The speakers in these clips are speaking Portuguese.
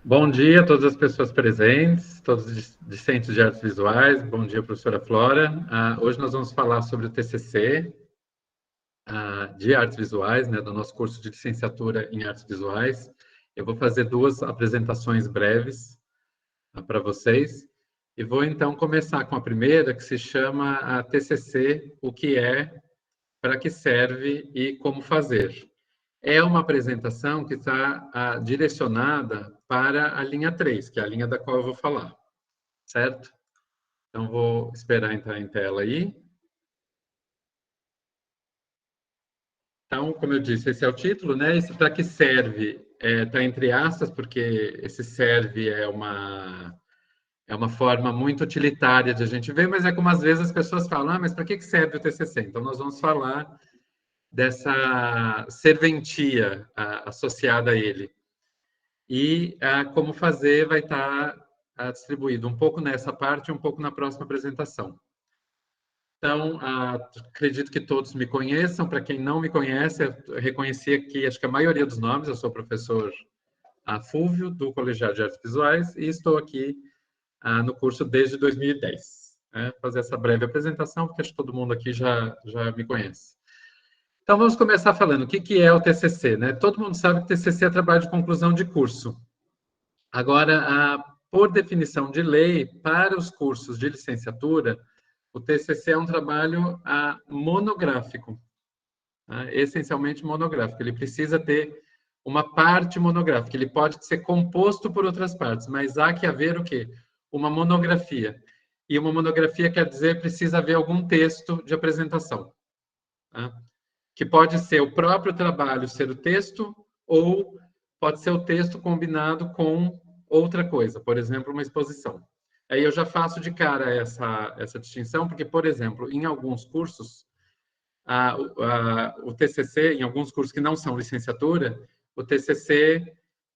Bom dia a todas as pessoas presentes, todos os discentes de artes visuais. Bom dia, professora Flora. Hoje nós vamos falar sobre o TCC de artes visuais, né, do nosso curso de licenciatura em artes visuais. Eu vou fazer duas apresentações breves para vocês e vou então começar com a primeira, que se chama a TCC, o que é, para que serve e como fazer. É uma apresentação que está direcionada para a linha 3, que é a linha da qual eu vou falar, certo? Então, vou esperar entrar em tela aí. Então, como eu disse, esse é o título, né? Isso para que serve está entre aspas, porque esse serve é uma forma muito utilitária de a gente ver, mas é como às vezes as pessoas falam, mas para que serve o TCC? Então, nós vamos falar dessa serventia associada a ele. E como fazer vai estar distribuído um pouco nessa parte e um pouco na próxima apresentação. Então, acredito que todos me conheçam. Para quem não me conhece, eu reconheci aqui, acho que a maioria dos nomes. Eu sou o professor Fúvio, do Colegiado de Artes Visuais, e estou aqui no curso desde 2010. Fazer essa breve apresentação, porque acho que todo mundo aqui já me conhece. Então, vamos começar falando o que é o TCC, né? Todo mundo sabe que TCC é trabalho de conclusão de curso. Agora, por definição de lei, para os cursos de licenciatura, o TCC é um trabalho monográfico, essencialmente monográfico. Ele precisa ter uma parte monográfica. Ele pode ser composto por outras partes, mas há que haver o quê? Uma monografia. E uma monografia quer dizer precisa haver algum texto de apresentação, que pode ser o próprio trabalho ser o texto ou pode ser o texto combinado com outra coisa, por exemplo, uma exposição. Aí eu já faço de cara essa distinção, porque, por exemplo, em alguns cursos, o TCC, em alguns cursos que não são licenciatura, o TCC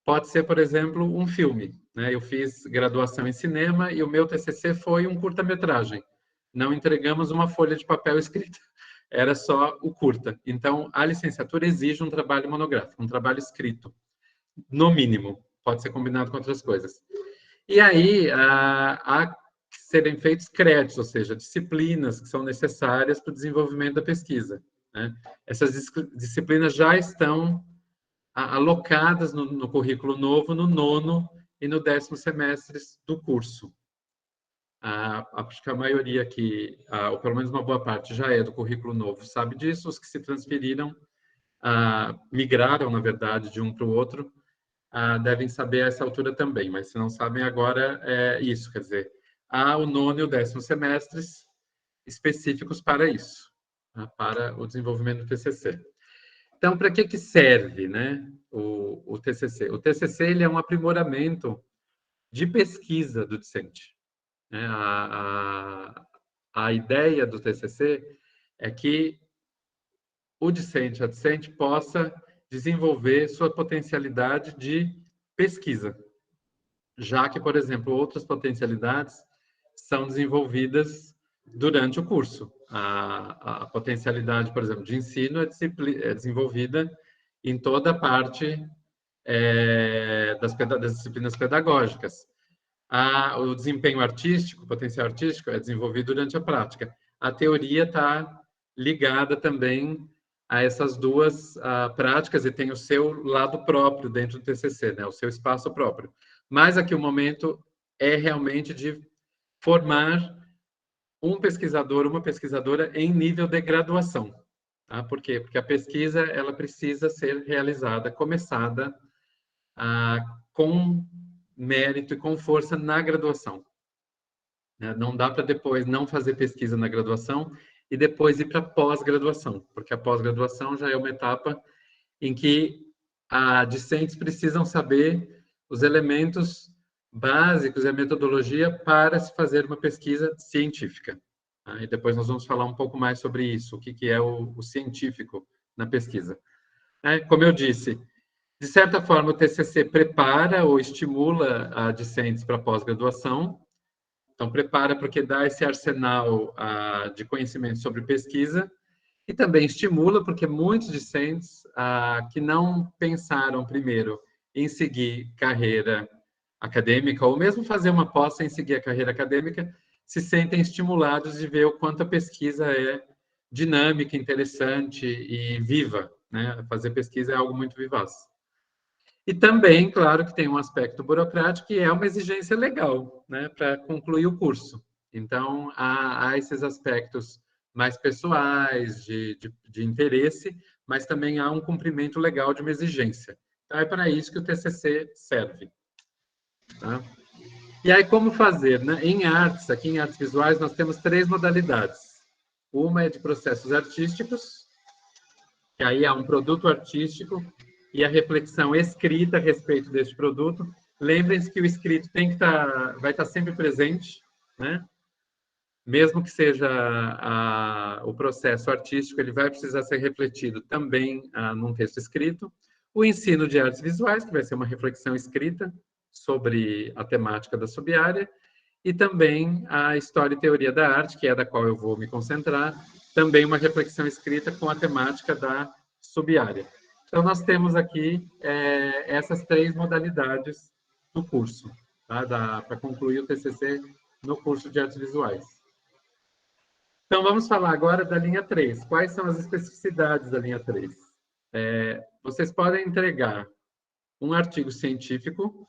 pode ser, por exemplo, um filme. Né? Eu fiz graduação em cinema e o meu TCC foi um curta-metragem. Não entregamos uma folha de papel escrita, era só o curta. Então, a licenciatura exige um trabalho monográfico, um trabalho escrito, no mínimo. Pode ser combinado com outras coisas. E aí, há que serem feitos créditos, ou seja, disciplinas que são necessárias para o desenvolvimento da pesquisa. Né? Essas disciplinas já estão alocadas no currículo novo, no 9º e no 10º semestres do curso. Acho que a maioria aqui, ou pelo menos uma boa parte, já é do currículo novo, sabe disso. Os que se transferiram, migraram, na verdade, de um para o outro, devem saber a essa altura também, mas se não sabem agora, é isso, quer dizer, há o 9º e o 10º semestres específicos para isso, para o desenvolvimento do TCC. Então, para que serve, né, o TCC? O TCC ele é um aprimoramento de pesquisa do discente. Né? A ideia do TCC é que o discente, a discente, possa desenvolver sua potencialidade de pesquisa, já que, por exemplo, outras potencialidades são desenvolvidas durante o curso. A potencialidade, por exemplo, de ensino é desenvolvida em toda a parte das disciplinas pedagógicas. O desempenho artístico, o potencial artístico, é desenvolvido durante a prática. A teoria está ligada também a essas duas práticas e tem o seu lado próprio dentro do TCC, né? O seu espaço próprio. Mas aqui o momento é realmente de formar um pesquisador, uma pesquisadora em nível de graduação. Tá? Por quê? Porque a pesquisa ela precisa ser realizada, começada com mérito e com força na graduação. Não dá para depois não fazer pesquisa na graduação e depois ir para a pós-graduação, porque a pós-graduação já é uma etapa em que discentes precisam saber os elementos básicos e a metodologia para se fazer uma pesquisa científica. E depois nós vamos falar um pouco mais sobre isso, o que é o científico na pesquisa. Como eu disse, de certa forma, o TCC prepara ou estimula a discentes para pós-graduação. Então, prepara porque dá esse arsenal de conhecimento sobre pesquisa e também estimula porque muitos discentes que não pensaram primeiro em seguir carreira acadêmica, ou mesmo fazer uma pós sem seguir a carreira acadêmica, se sentem estimulados de ver o quanto a pesquisa é dinâmica, interessante e viva, né? Fazer pesquisa é algo muito vivaz. E também, claro, que tem um aspecto burocrático que é uma exigência legal, né, para concluir o curso. Então, há esses aspectos mais pessoais, de interesse, mas também há um cumprimento legal de uma exigência. Então, é para isso que o TCC serve. Tá? E aí, como fazer? Né? Em artes, aqui em artes visuais, nós temos 3 modalidades. Uma é de processos artísticos, que aí há um produto artístico e a reflexão escrita a respeito deste produto. Lembrem-se que o escrito vai estar sempre presente, né? Mesmo que seja o processo artístico, ele vai precisar ser refletido também num texto escrito. O ensino de artes visuais, que vai ser uma reflexão escrita sobre a temática da sub-área, e também a história e teoria da arte, que é da qual eu vou me concentrar, também uma reflexão escrita com a temática da sub-área. Então, nós temos aqui essas 3 modalidades do curso, tá? Para concluir o TCC no curso de artes visuais. Então, vamos falar agora da linha 3. Quais são as especificidades da linha 3? Vocês podem entregar um artigo científico,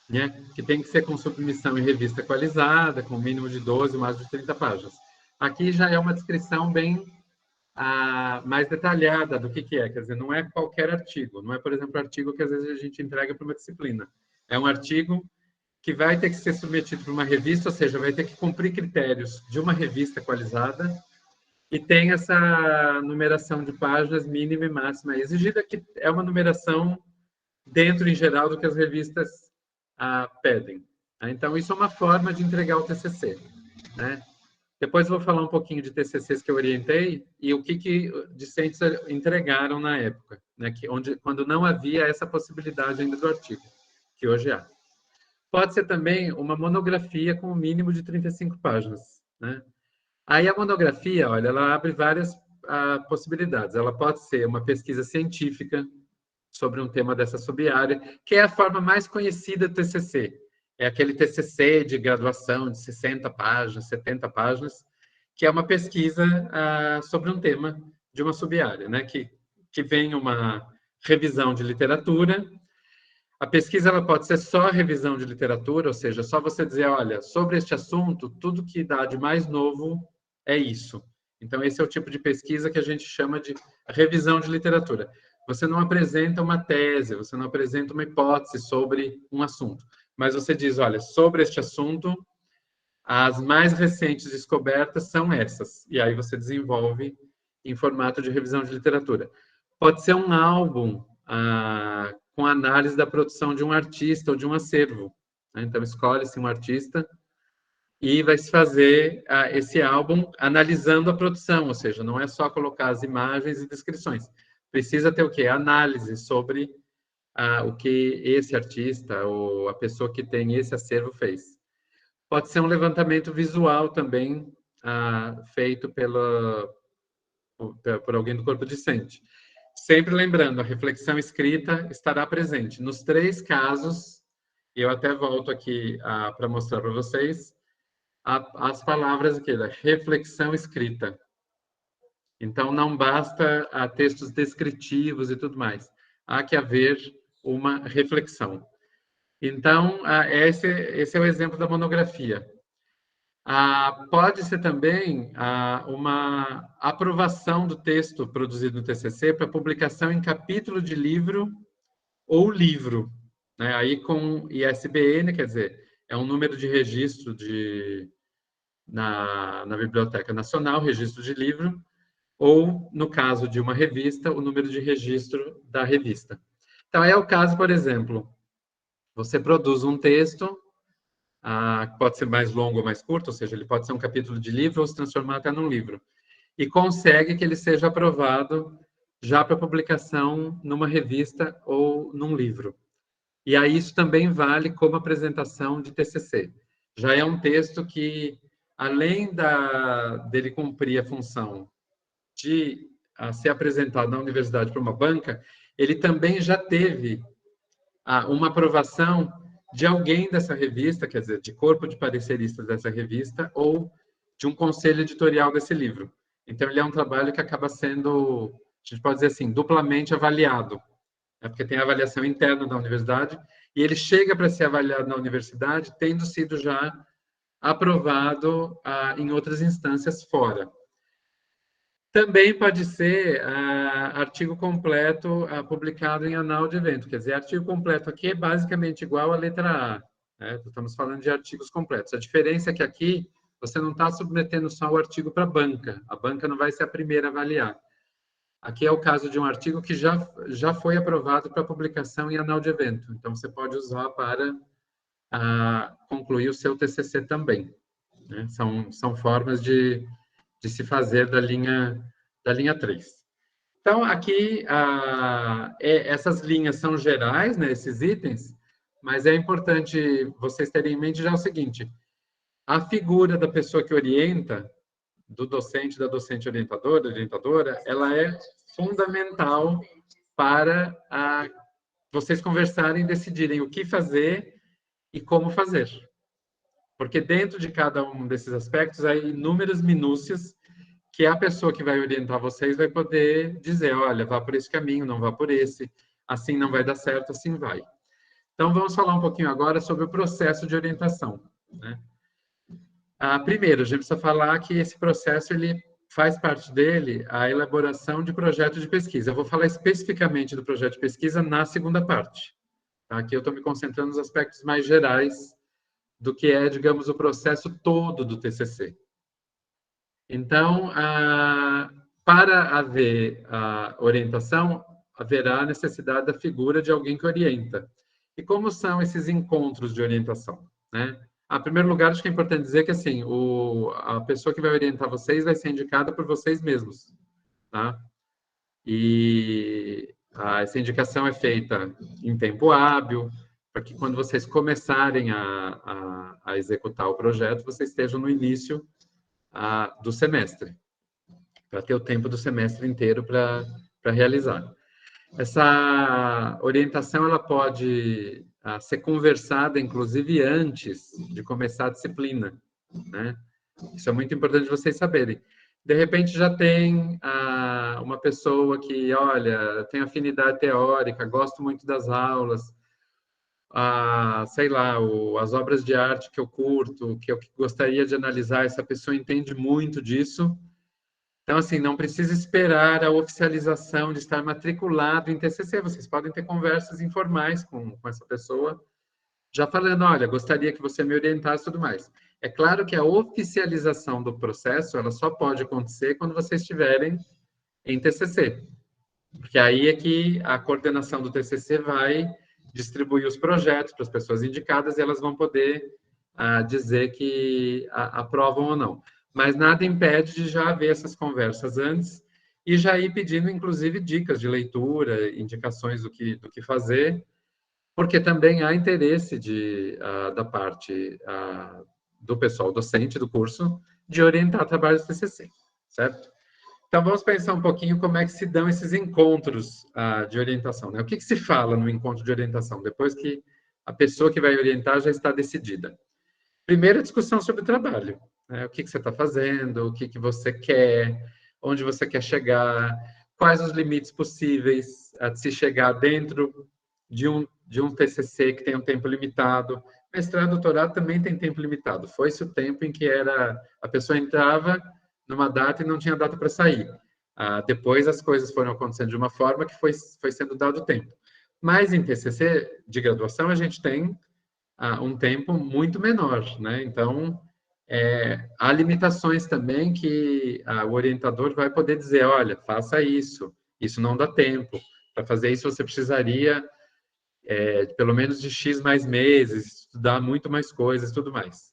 né, que tem que ser com submissão em revista equalizada, com mínimo de 12, mais de 30 páginas. Aqui já é uma descrição bem mais detalhada do que é. Quer dizer, não é qualquer artigo. Não é, por exemplo, artigo que às vezes a gente entrega para uma disciplina. É um artigo que vai ter que ser submetido para uma revista, ou seja, vai ter que cumprir critérios de uma revista equalizada e tem essa numeração de páginas mínima e máxima exigida, que é uma numeração dentro, em geral, do que as revistas pedem. Então, isso é uma forma de entregar o TCC. Né? Depois eu vou falar um pouquinho de TCCs que eu orientei e o que discentes entregaram na época, né? Quando não havia essa possibilidade ainda do artigo, que hoje há. Pode ser também uma monografia com um mínimo de 35 páginas. Né? Aí a monografia, olha, ela abre várias possibilidades. Ela pode ser uma pesquisa científica sobre um tema dessa sub-área, que é a forma mais conhecida do TCC. É aquele TCC de graduação de 60 páginas, 70 páginas, que é uma pesquisa sobre um tema de uma sub-área, né? Que vem uma revisão de literatura. A pesquisa ela pode ser só revisão de literatura, ou seja, só você dizer, olha, sobre este assunto, tudo que dá de mais novo é isso. Então, esse é o tipo de pesquisa que a gente chama de revisão de literatura. Você não apresenta uma tese, você não apresenta uma hipótese sobre um assunto, mas você diz, olha, sobre este assunto, as mais recentes descobertas são essas. E aí você desenvolve em formato de revisão de literatura. Pode ser um álbum com análise da produção de um artista ou de um acervo. Né? Então, escolhe-se um artista e vai se fazer esse álbum analisando a produção, ou seja, não é só colocar as imagens e descrições. Precisa ter o quê? Análise sobre o que esse artista ou a pessoa que tem esse acervo fez. Pode ser um levantamento visual também feito por alguém do corpo discente. Sempre lembrando, a reflexão escrita estará presente. Nos 3 casos, eu até volto aqui para mostrar para vocês, as palavras aqui, da reflexão escrita. Então, não basta textos descritivos e tudo mais. Há que haver uma reflexão. Então, esse é o exemplo da monografia. Pode ser também uma aprovação do texto produzido no TCC para publicação em capítulo de livro ou livro. Né? Aí com ISBN, quer dizer, é um número de registro na Biblioteca Nacional, registro de livro, ou, no caso de uma revista, o número de registro da revista. Então, é o caso, por exemplo, você produz um texto, pode ser mais longo ou mais curto, ou seja, ele pode ser um capítulo de livro ou se transformar até num livro, e consegue que ele seja aprovado já para publicação numa revista ou num livro. E aí isso também vale como apresentação de TCC. Já é um texto que, além dele cumprir a função de ser apresentado na universidade para uma banca, ele também já teve uma aprovação de alguém dessa revista, quer dizer, de corpo de pareceristas dessa revista, ou de um conselho editorial desse livro. Então, ele é um trabalho que acaba sendo, a gente pode dizer assim, duplamente avaliado, né? Porque tem a avaliação interna da universidade, e ele chega para ser avaliado na universidade, tendo sido já aprovado em outras instâncias fora. Também pode ser artigo completo publicado em anal de evento. Quer dizer, artigo completo aqui é basicamente igual à letra A. Né? Estamos falando de artigos completos. A diferença é que aqui você não está submetendo só o artigo para a banca. A banca não vai ser a primeira a avaliar. Aqui é o caso de um artigo que já foi aprovado para publicação em anal de evento. Então, você pode usar para concluir o seu TCC também. Né? São formas de se fazer da linha 3. Então, aqui, essas linhas são gerais, né, esses itens, mas é importante vocês terem em mente já o seguinte: a figura da pessoa que orienta, do docente, da docente orientadora, ela é fundamental para vocês conversarem e decidirem o que fazer e como fazer. Porque dentro de cada um desses aspectos há inúmeras minúcias que a pessoa que vai orientar vocês vai poder dizer, olha, vá por esse caminho, não vá por esse, assim não vai dar certo, assim vai. Então, vamos falar um pouquinho agora sobre o processo de orientação. Né? Primeiro, a gente precisa falar que esse processo, ele faz parte dele a elaboração de projeto de pesquisa. Eu vou falar especificamente do projeto de pesquisa na segunda parte. Tá? Aqui eu estou me concentrando nos aspectos mais gerais do que é, digamos, o processo todo do TCC. Então, para haver a orientação, haverá a necessidade da figura de alguém que orienta. E como são esses encontros de orientação? Né? Em primeiro lugar, acho que é importante dizer que assim, a pessoa que vai orientar vocês vai ser indicada por vocês mesmos. Tá? E essa indicação é feita em tempo hábil, para que quando vocês começarem a executar o projeto, vocês estejam no início do semestre, para ter o tempo do semestre inteiro para realizar. Essa orientação ela pode ser conversada, inclusive, antes de começar a disciplina. Né? Isso é muito importante vocês saberem. De repente, já tem uma pessoa que, olha, tem afinidade teórica, gosto muito das aulas, sei lá, as obras de arte que eu curto, que eu gostaria de analisar, essa pessoa entende muito disso. Então, assim, não precisa esperar a oficialização de estar matriculado em TCC. Vocês podem ter conversas informais com essa pessoa, já falando, olha, gostaria que você me orientasse e tudo mais. É claro que a oficialização do processo, ela só pode acontecer quando vocês estiverem em TCC. Porque aí é que a coordenação do TCC vai distribuir os projetos para as pessoas indicadas e elas vão poder dizer que aprovam ou não. Mas nada impede de já haver essas conversas antes e já ir pedindo, inclusive, dicas de leitura, indicações do que fazer, porque também há interesse da parte do pessoal docente do curso de orientar trabalhos TCC, certo? Então, vamos pensar um pouquinho como é que se dão esses encontros de orientação. Né? O que se fala no encontro de orientação, depois que a pessoa que vai orientar já está decidida? Primeiro, a discussão sobre o trabalho. Né? O que você está fazendo, o que você quer, onde você quer chegar, quais os limites possíveis de se chegar dentro de um TCC que tem um tempo limitado. Mestrado e doutorado também tem tempo limitado. Foi-se o tempo em que a pessoa entrava numa data e não tinha data para sair. Depois as coisas foram acontecendo de uma forma que foi sendo dado tempo. Mas em TCC de graduação a gente tem um tempo muito menor, né? Então há limitações também que o orientador vai poder dizer, olha, faça isso não dá tempo. Para fazer isso você precisaria pelo menos de X mais meses, estudar muito mais coisas e tudo mais.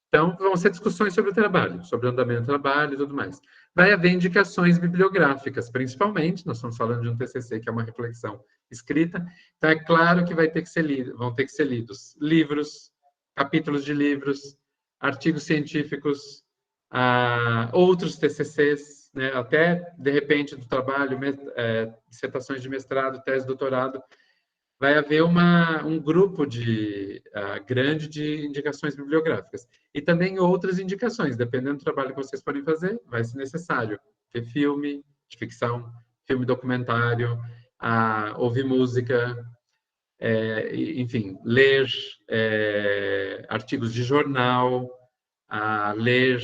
Então, vão ser discussões sobre o trabalho, sobre o andamento do trabalho e tudo mais. Vai haver indicações bibliográficas, principalmente, nós estamos falando de um TCC, que é uma reflexão escrita, então é claro que vão ter que ser lidos livros, capítulos de livros, artigos científicos, outros TCCs, né, até, de repente, do trabalho, dissertações de mestrado, tese de doutorado. vai haver um grupo grande de indicações bibliográficas. E também outras indicações, dependendo do trabalho que vocês forem fazer, vai ser necessário ver filme de ficção, filme documentário, ouvir música, enfim, ler artigos de jornal, ler,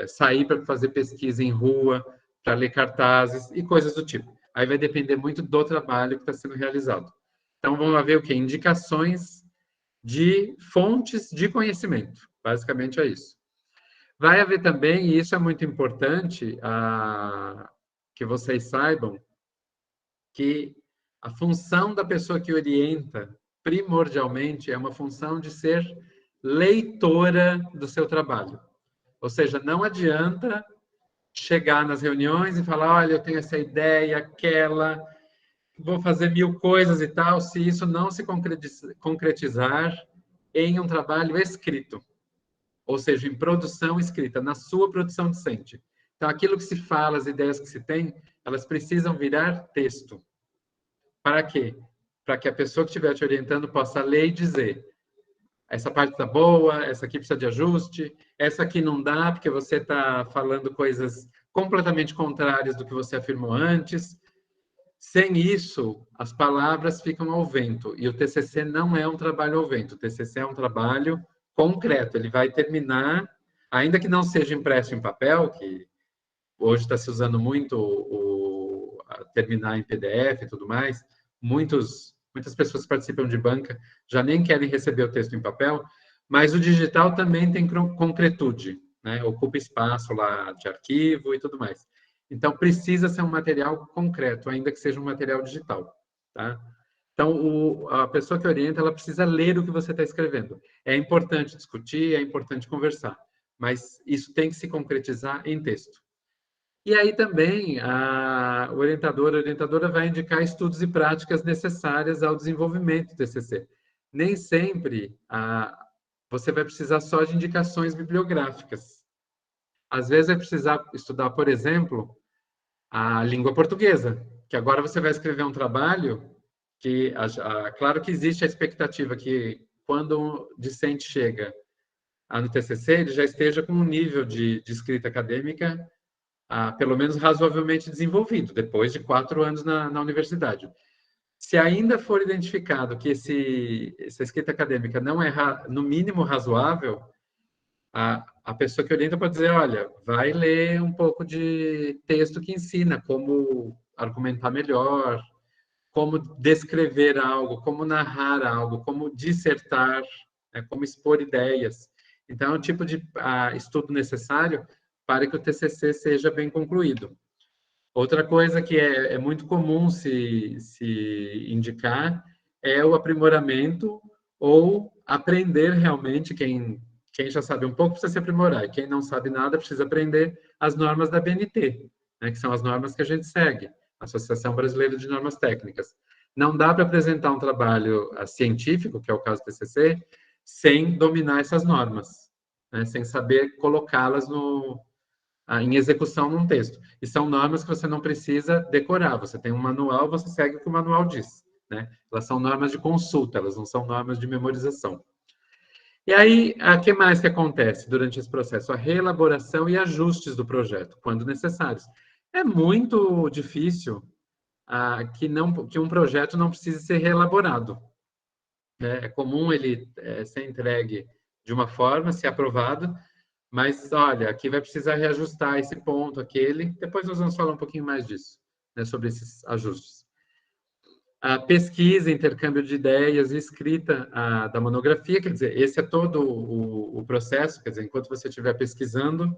sair para fazer pesquisa em rua, para ler cartazes e coisas do tipo. Aí vai depender muito do trabalho que está sendo realizado. Então, vamos ver o quê? Indicações de fontes de conhecimento. Basicamente é isso. Vai haver também, e isso é muito importante, que vocês saibam, que a função da pessoa que orienta, primordialmente, é uma função de ser leitora do seu trabalho. Ou seja, não adianta chegar nas reuniões e falar, olha, eu tenho essa ideia, aquela, vou fazer 1000 coisas e tal, se isso não se concretizar em um trabalho escrito, ou seja, em produção escrita, na sua produção docente. Então, aquilo que se fala, as ideias que se tem, elas precisam virar texto. Para quê? Para que a pessoa que estiver te orientando possa ler e dizer: essa parte está boa, essa aqui precisa de ajuste, essa aqui não dá porque você está falando coisas completamente contrárias do que você afirmou antes. Sem isso, as palavras ficam ao vento. E o TCC não é um trabalho ao vento. O TCC é um trabalho concreto. Ele vai terminar, ainda que não seja impresso em papel, que hoje está se usando muito terminar em PDF e tudo mais. Muitas pessoas que participam de banca já nem querem receber o texto em papel, mas o digital também tem concretude, né? Ocupa espaço lá de arquivo e tudo mais. Então, precisa ser um material concreto, ainda que seja um material digital, tá? Então, a pessoa que orienta, ela precisa ler o que você está escrevendo. É importante discutir, é importante conversar, mas isso tem que se concretizar em texto. E aí também a orientadora vai indicar estudos e práticas necessárias ao desenvolvimento do TCC. Nem sempre você vai precisar só de indicações bibliográficas. Às vezes vai precisar estudar, por exemplo, a língua portuguesa, que agora você vai escrever um trabalho que, claro que existe a expectativa que quando o discente chega no TCC, ele já esteja com um nível de escrita acadêmica pelo menos razoavelmente desenvolvido, depois de 4 anos na universidade. Se ainda for identificado que essa escrita acadêmica não é, no mínimo, razoável, a pessoa que orienta pode dizer, olha, vai ler um pouco de texto que ensina como argumentar melhor, como descrever algo, como narrar algo, como dissertar, né, como expor ideias. Então, é um tipo de estudo necessário para que o TCC seja bem concluído. Outra coisa que é muito comum se indicar é o aprimoramento ou aprender realmente. Quem já sabe um pouco precisa se aprimorar, e quem não sabe nada precisa aprender as normas da BNT, né, que são as normas que a gente segue, Associação Brasileira de Normas Técnicas. Não dá para apresentar um trabalho científico, que é o caso do TCC, sem dominar essas normas, né, sem saber colocá-las em execução num texto. E são normas que você não precisa decorar. Você tem um manual, você segue o que o manual diz, né? Elas são normas de consulta, elas não são normas de memorização. E aí, o que mais que acontece durante esse processo? A reelaboração e ajustes do projeto, quando necessários. É muito difícil que um projeto não precise ser reelaborado. É comum ele ser entregue de uma forma, ser aprovado, mas, olha, aqui vai precisar reajustar esse ponto, aquele. Depois nós vamos falar um pouquinho mais disso, né, sobre esses ajustes. A pesquisa, intercâmbio de ideias e escrita da monografia, quer dizer, esse é todo o processo, quer dizer, enquanto você estiver pesquisando,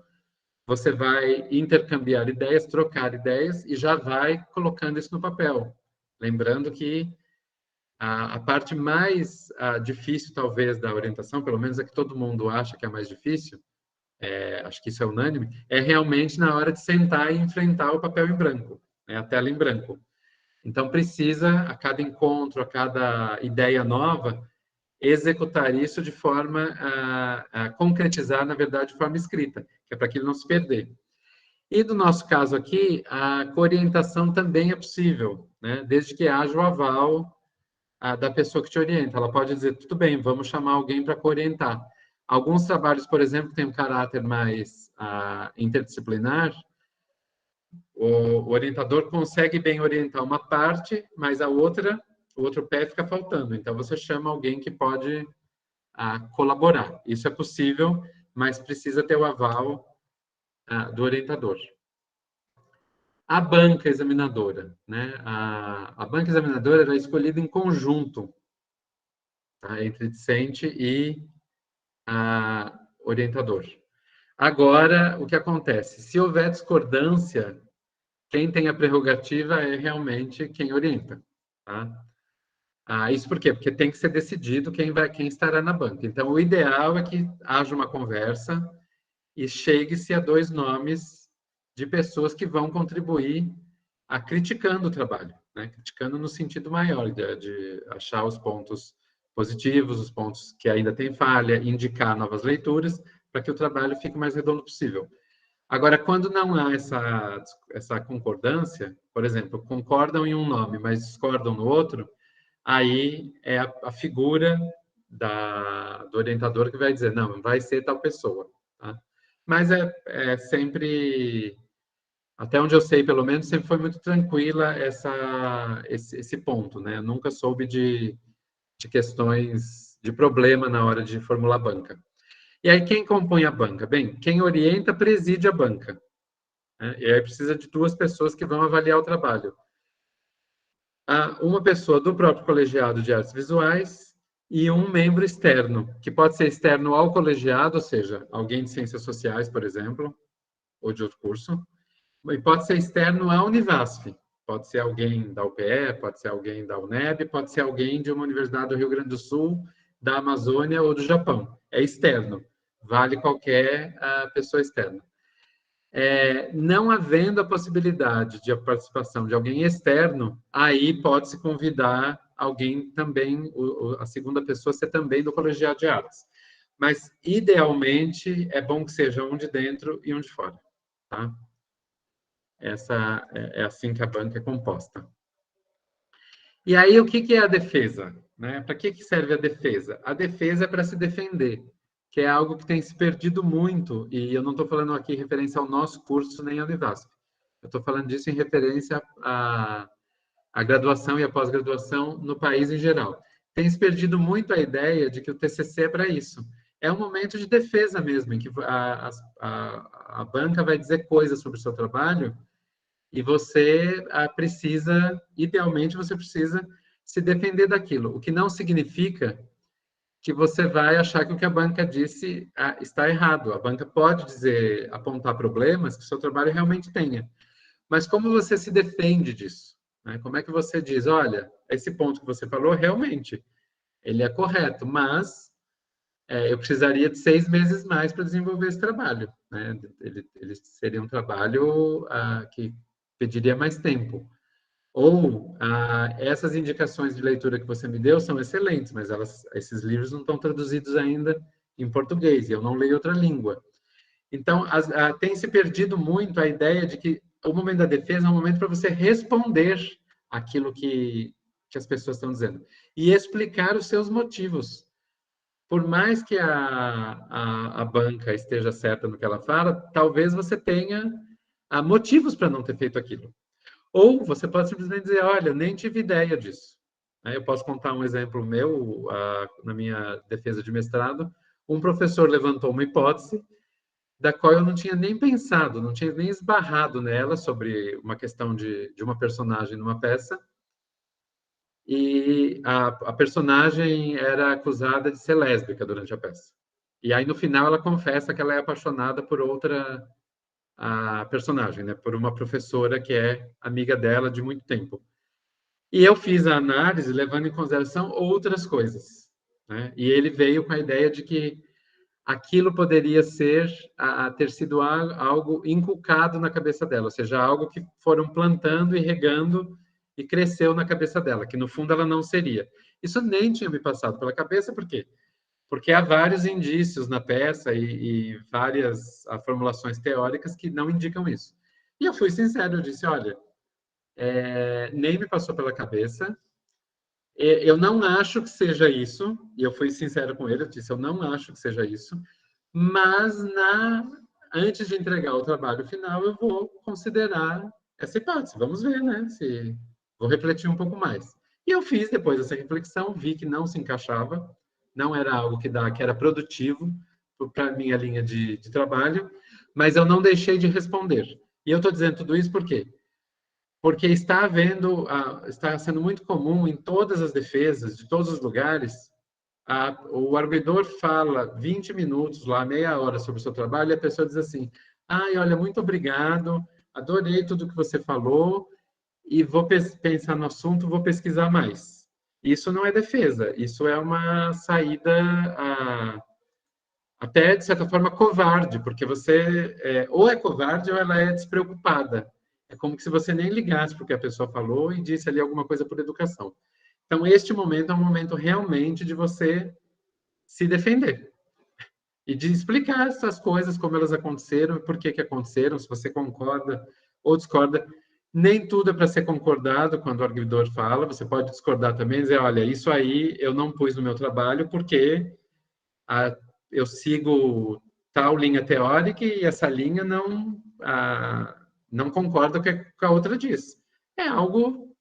você vai intercambiar ideias, trocar ideias e já vai colocando isso no papel. Lembrando que a parte mais difícil, talvez, da orientação, pelo menos a que todo mundo acha que é mais difícil, acho que isso é unânime, é realmente na hora de sentar e enfrentar o papel em branco, né, a tela em branco. Então, precisa, a cada encontro, a cada ideia nova, executar isso de forma a concretizar, na verdade, de forma escrita, que é para aquilo não se perder. E no nosso caso aqui, a coorientação também é possível, né, desde que haja o aval da pessoa que te orienta. Ela pode dizer, tudo bem, vamos chamar alguém para orientar. Alguns trabalhos, por exemplo, têm um caráter mais interdisciplinar. O orientador consegue bem orientar uma parte, mas o outro pé fica faltando. Então, você chama alguém que pode colaborar. Isso é possível, mas precisa ter o aval do orientador. A banca examinadora, né? A banca examinadora é escolhida em conjunto, tá? Entre discente e orientador. Agora, o que acontece? Se houver discordância, quem tem a prerrogativa é realmente quem orienta, tá? Isso por quê? Porque tem que ser decidido quem estará na banca. Então, o ideal é que haja uma conversa e chegue-se a 2 nomes de pessoas que vão contribuir criticando o trabalho, né? Criticando no sentido maior, de achar os pontos positivos, os pontos que ainda tem falha, indicar novas leituras, para que o trabalho fique o mais redondo possível. Agora, quando não há essa concordância, por exemplo, concordam em um nome, mas discordam no outro, aí é a figura do orientador que vai dizer, não, vai ser tal pessoa. Tá? Mas é sempre, até onde eu sei, pelo menos, sempre foi muito tranquila esse ponto. Né? Eu nunca soube de questões de problema na hora de formular banca. E aí, quem compõe a banca? Bem, quem orienta preside a banca. Né? E aí precisa de 2 pessoas que vão avaliar o trabalho. Uma pessoa do próprio colegiado de artes visuais e um membro externo, que pode ser externo ao colegiado, ou seja, alguém de ciências sociais, por exemplo, ou de outro curso, e pode ser externo à Univasf, pode ser alguém da UPE, pode ser alguém da UNEB, pode ser alguém de uma universidade do Rio Grande do Sul, da Amazônia ou do Japão. É externo, vale qualquer pessoa externa. Não havendo a possibilidade de a participação de alguém externo, aí pode-se convidar alguém também, a segunda pessoa ser também do colegiado de artes. Mas, idealmente, é bom que seja um de dentro e um de fora. Tá? Essa é assim que a banca é composta. E aí, o que é a defesa? Né? Para que serve a defesa? A defesa é para se defender, que é algo que tem se perdido muito, e eu não estou falando aqui em referência ao nosso curso nem ao Univasf. Eu estou falando disso em referência à graduação e à pós-graduação no país em geral. Tem se perdido muito a ideia de que o TCC é para isso. É um momento de defesa mesmo, em que a banca vai dizer coisas sobre o seu trabalho e você precisa, idealmente, você precisa se defender daquilo. O que não significa que você vai achar que o que a banca disse está errado. A banca pode dizer, apontar problemas que o seu trabalho realmente tenha. Mas como você se defende disso? Né? Como é que você diz, olha, esse ponto que você falou, realmente, ele é correto, mas eu precisaria de 6 meses mais para desenvolver esse trabalho. Né? Ele seria um trabalho que pediria mais tempo. Ou essas indicações de leitura que você me deu são excelentes, mas esses livros não estão traduzidos ainda em português, e eu não leio outra língua. Então, tem se perdido muito a ideia de que o momento da defesa é um momento para você responder aquilo que as pessoas estão dizendo e explicar os seus motivos. Por mais que a banca esteja certa no que ela fala, talvez você tenha motivos para não ter feito aquilo. Ou você pode simplesmente dizer, olha, nem tive ideia disso. Eu posso contar um exemplo meu, na minha defesa de mestrado. Um professor levantou uma hipótese da qual eu não tinha nem pensado, não tinha nem esbarrado nela sobre uma questão de uma personagem numa peça. E a personagem era acusada de ser lésbica durante a peça. E aí, no final, ela confessa que ela é apaixonada por outra personagem, né? Por uma professora que é amiga dela de muito tempo. E eu fiz a análise levando em consideração outras coisas. Né? E ele veio com a ideia de que aquilo poderia ter sido algo inculcado na cabeça dela, ou seja, algo que foram plantando e regando e cresceu na cabeça dela, que no fundo ela não seria. Isso nem tinha me passado pela cabeça, por quê? Porque há vários indícios na peça e várias formulações teóricas que não indicam isso. E eu fui sincero, eu disse, olha, nem me passou pela cabeça, Eu não acho que seja isso, e eu fui sincero com ele, eu disse, eu não acho que seja isso, mas antes de entregar o trabalho final, eu vou considerar essa hipótese. Vamos ver, né? Vou refletir um pouco mais. E eu fiz depois essa reflexão, vi que não se encaixava, não era algo que era produtivo para a minha linha de trabalho, mas eu não deixei de responder. E eu estou dizendo tudo isso por quê? Porque está sendo muito comum em todas as defesas, de todos os lugares, o arguidor fala 20 minutos, lá, meia hora sobre o seu trabalho, e a pessoa diz assim: ai, olha, muito obrigado, adorei tudo que você falou, e vou pensar no assunto, vou pesquisar mais. Isso não é defesa, isso é uma saída até, de certa forma, covarde, porque você ou é covarde ou ela é despreocupada. É como se você nem ligasse para o que a pessoa falou e disse ali alguma coisa por educação. Então, este momento é um momento realmente de você se defender e de explicar essas coisas, como elas aconteceram, por que aconteceram, se você concorda ou discorda. Nem tudo é para ser concordado quando o arguidor fala, você pode discordar também e dizer, olha, isso aí eu não pus no meu trabalho porque eu sigo tal linha teórica e essa linha não concorda com o que a outra diz. É algo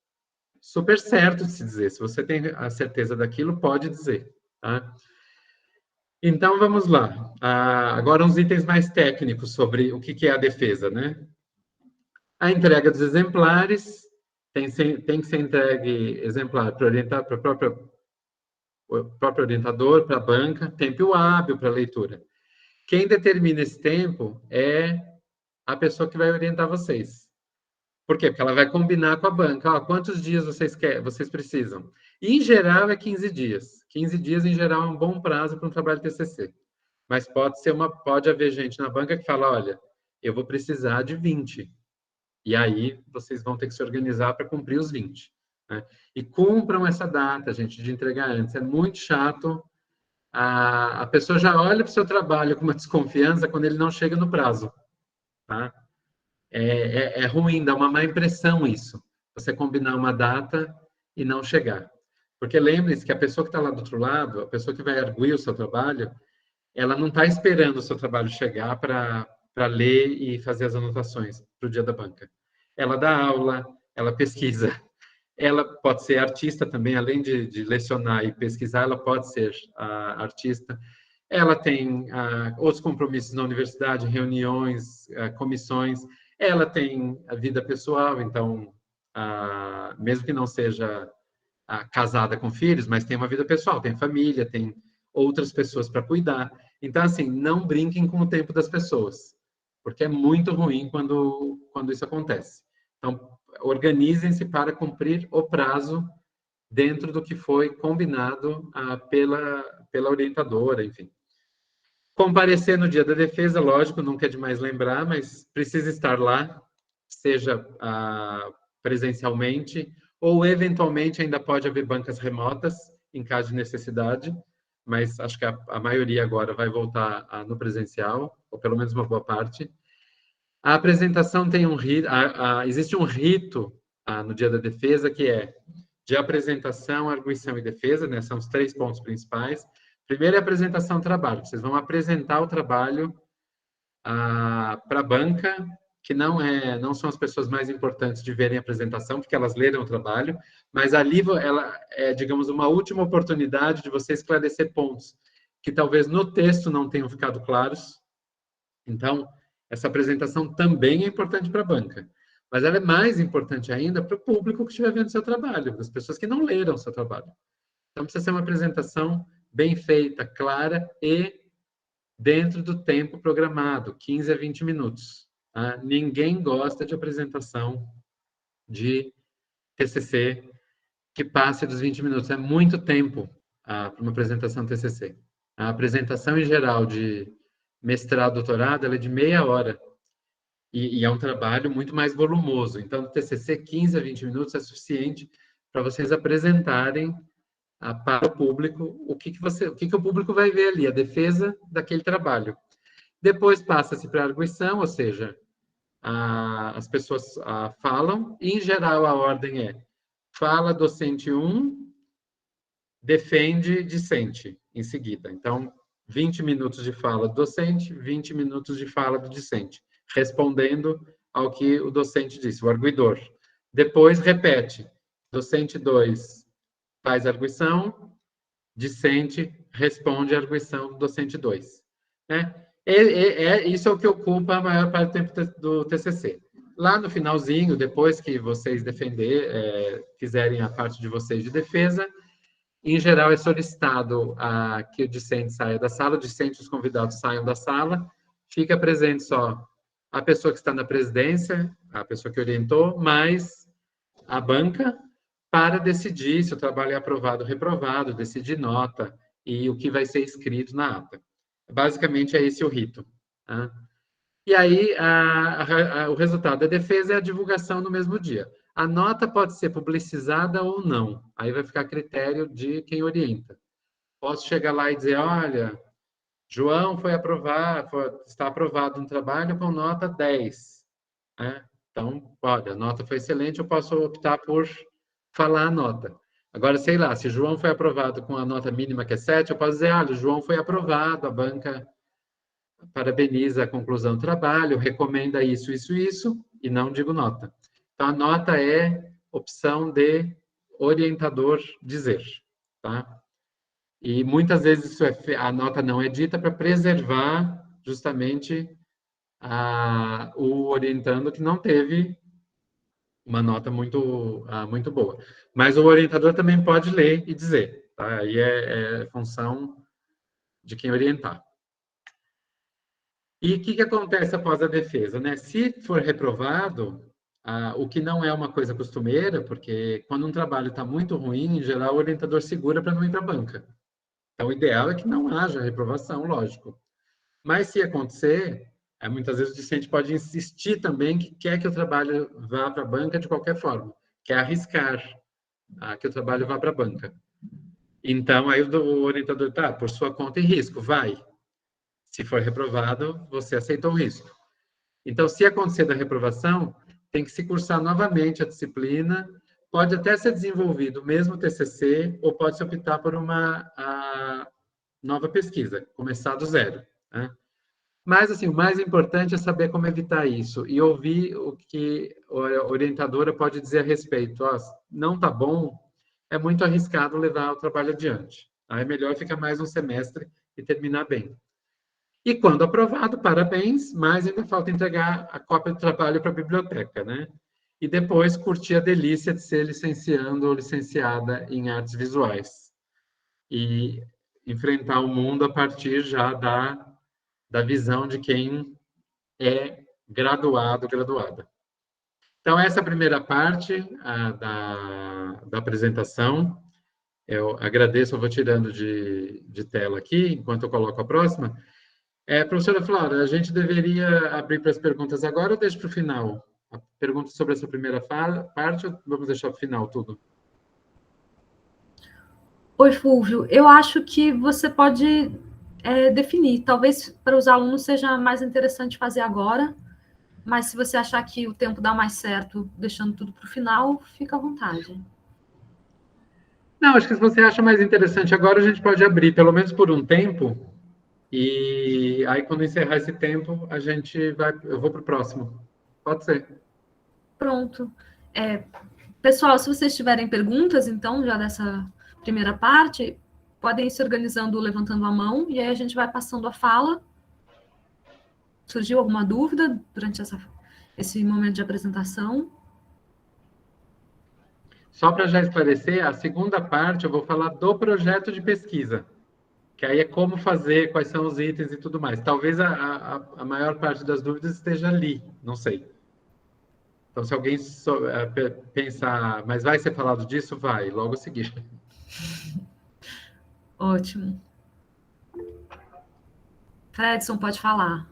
super certo de se dizer. Se você tem a certeza daquilo, pode dizer. Tá? Então, vamos lá. Agora, uns itens mais técnicos sobre o que é a defesa. Né? A entrega dos exemplares tem que ser entregue exemplar para orientar para o próprio orientador, para a banca, tempo hábil para a leitura. Quem determina esse tempo é a pessoa que vai orientar vocês. Por quê? Porque ela vai combinar com a banca. Quantos dias vocês precisam? E, em geral, é 15 dias. 15 dias, em geral, é um bom prazo para um trabalho de TCC. Mas pode haver gente na banca que fala, olha, eu vou precisar de 20. E aí, vocês vão ter que se organizar para cumprir os 20. Né? E cumpram essa data, gente, de entregar antes. É muito chato. A pessoa já olha para o seu trabalho com uma desconfiança quando ele não chega no prazo. Tá? É ruim, dá uma má impressão isso. Você combinar uma data e não chegar. Porque lembre-se que a pessoa que está lá do outro lado, a pessoa que vai arguir o seu trabalho, ela não está esperando o seu trabalho chegar para ler e fazer as anotações para o dia da banca. Ela dá aula, ela pesquisa, ela pode ser artista também, além de lecionar e pesquisar, ela pode ser artista. Ela tem outros compromissos na universidade, reuniões, comissões. Ela tem a vida pessoal, então, mesmo que não seja casada com filhos, mas tem uma vida pessoal, tem família, tem outras pessoas para cuidar. Então, assim, não brinquem com o tempo das pessoas, porque é muito ruim quando isso acontece. Então, organizem-se para cumprir o prazo dentro do que foi combinado pela orientadora, enfim. Comparecer no dia da defesa, lógico, nunca é demais lembrar, mas precisa estar lá, seja presencialmente, ou eventualmente ainda pode haver bancas remotas, em caso de necessidade, mas acho que a maioria agora vai voltar no presencial, ou pelo menos uma boa parte. A apresentação tem um rito, existe um rito no dia da defesa, que é de apresentação, arguição e defesa, né? São os 3 pontos principais. Primeiro é a apresentação do trabalho. Vocês vão apresentar o trabalho para a banca, que não são as pessoas mais importantes de verem a apresentação, porque elas leram o trabalho, mas ali ela é, digamos, uma última oportunidade de você esclarecer pontos que talvez no texto não tenham ficado claros. Então, essa apresentação também é importante para a banca, mas ela é mais importante ainda para o público que estiver vendo seu trabalho, das pessoas que não leram o seu trabalho. Então, precisa ser uma apresentação bem feita, clara e dentro do tempo programado, 15 a 20 minutos. Tá? Ninguém gosta de apresentação de TCC que passe dos 20 minutos. É muito tempo para uma apresentação TCC. A apresentação em geral de mestrado, doutorado, ela é de meia hora. E é um trabalho muito mais volumoso. Então, no TCC, 15 a 20 minutos é suficiente para vocês apresentarem para o público o que o público vai ver ali, a defesa daquele trabalho. Depois passa-se para a arguição, ou seja, as pessoas falam, e em geral a ordem é fala docente 1, defende, dissente em seguida. Então, 20 minutos de fala do docente, 20 minutos de fala do dissente, respondendo ao que o docente disse, o arguidor. Depois, repete. Docente 2 faz arguição, dissente responde a arguição do docente 2. Né? Isso é o que ocupa a maior parte do tempo do TCC. Lá no finalzinho, depois que vocês fizerem a parte de vocês de defesa, em geral é solicitado que o discente saia da sala, o discente e os convidados saiam da sala, fica presente só a pessoa que está na presidência, a pessoa que orientou, mais a banca, para decidir se o trabalho é aprovado ou reprovado, decidir nota e o que vai ser escrito na ata. Basicamente, é esse o rito. Tá? E aí, o resultado da defesa é a divulgação no mesmo dia. A nota pode ser publicizada ou não. Aí vai ficar a critério de quem orienta. Posso chegar lá e dizer, olha, João está aprovado no trabalho com nota 10. Né? Então, olha, a nota foi excelente, eu posso optar por falar a nota. Agora, sei lá, se João foi aprovado com a nota mínima que é 7, eu posso dizer, olha, o João foi aprovado, a banca parabeniza a conclusão do trabalho, recomenda isso, e não digo nota. Então, a nota é opção de orientador dizer, tá? E muitas vezes a nota não é dita para preservar justamente o orientando que não teve uma nota muito boa. Mas o orientador também pode ler e dizer, tá? Aí é função de quem orientar. E o que acontece após a defesa? Né? Se for reprovado, o que não é uma coisa costumeira, porque quando um trabalho está muito ruim, em geral, o orientador segura para não ir para a banca. Então, o ideal é que não haja reprovação, lógico. Mas, se acontecer, muitas vezes o discente pode insistir também que quer que o trabalho vá para a banca de qualquer forma, quer arriscar que o trabalho vá para a banca. Então, aí o orientador, tá, por sua conta e risco, vai. Se for reprovado, você aceitou o risco. Então, se acontecer da reprovação, tem que se cursar novamente a disciplina, pode até ser desenvolvido o mesmo TCC, ou pode se optar por uma nova pesquisa, começar do zero. Né? Mas, assim, o mais importante é saber como evitar isso e ouvir o que a orientadora pode dizer a respeito. Não está bom, é muito arriscado levar o trabalho adiante. Tá? É melhor ficar mais um semestre e terminar bem. E quando aprovado, parabéns, mas ainda falta entregar a cópia do trabalho para a biblioteca, né? E depois curtir a delícia de ser licenciando ou licenciada em artes visuais. E enfrentar o mundo a partir já da visão de quem é graduado, graduada. Então, essa é a primeira parte da apresentação. Eu agradeço, eu vou tirando de tela aqui, enquanto eu coloco a próxima. Professora Flora, a gente deveria abrir para as perguntas agora ou deixa para o final? A pergunta sobre essa primeira parte ou vamos deixar para o final tudo? Oi, Fúvio. Eu acho que você pode definir. Talvez para os alunos seja mais interessante fazer agora, mas se você achar que o tempo dá mais certo, deixando tudo para o final, fica à vontade. Não, acho que se você acha mais interessante agora, a gente pode abrir, pelo menos por um tempo, e aí quando encerrar esse tempo, eu vou para o próximo. Pode ser. Pronto. Pessoal, se vocês tiverem perguntas, então, já dessa primeira parte, podem ir se organizando, levantando a mão, e aí a gente vai passando a fala. Surgiu alguma dúvida durante esse momento de apresentação? Só para já esclarecer, a segunda parte eu vou falar do projeto de pesquisa, que aí é como fazer, quais são os itens e tudo mais. Talvez a maior parte das dúvidas esteja ali, não sei. Então, se alguém pensar, mas vai ser falado disso? Vai, logo a seguir. Ótimo. Fredson, pode falar.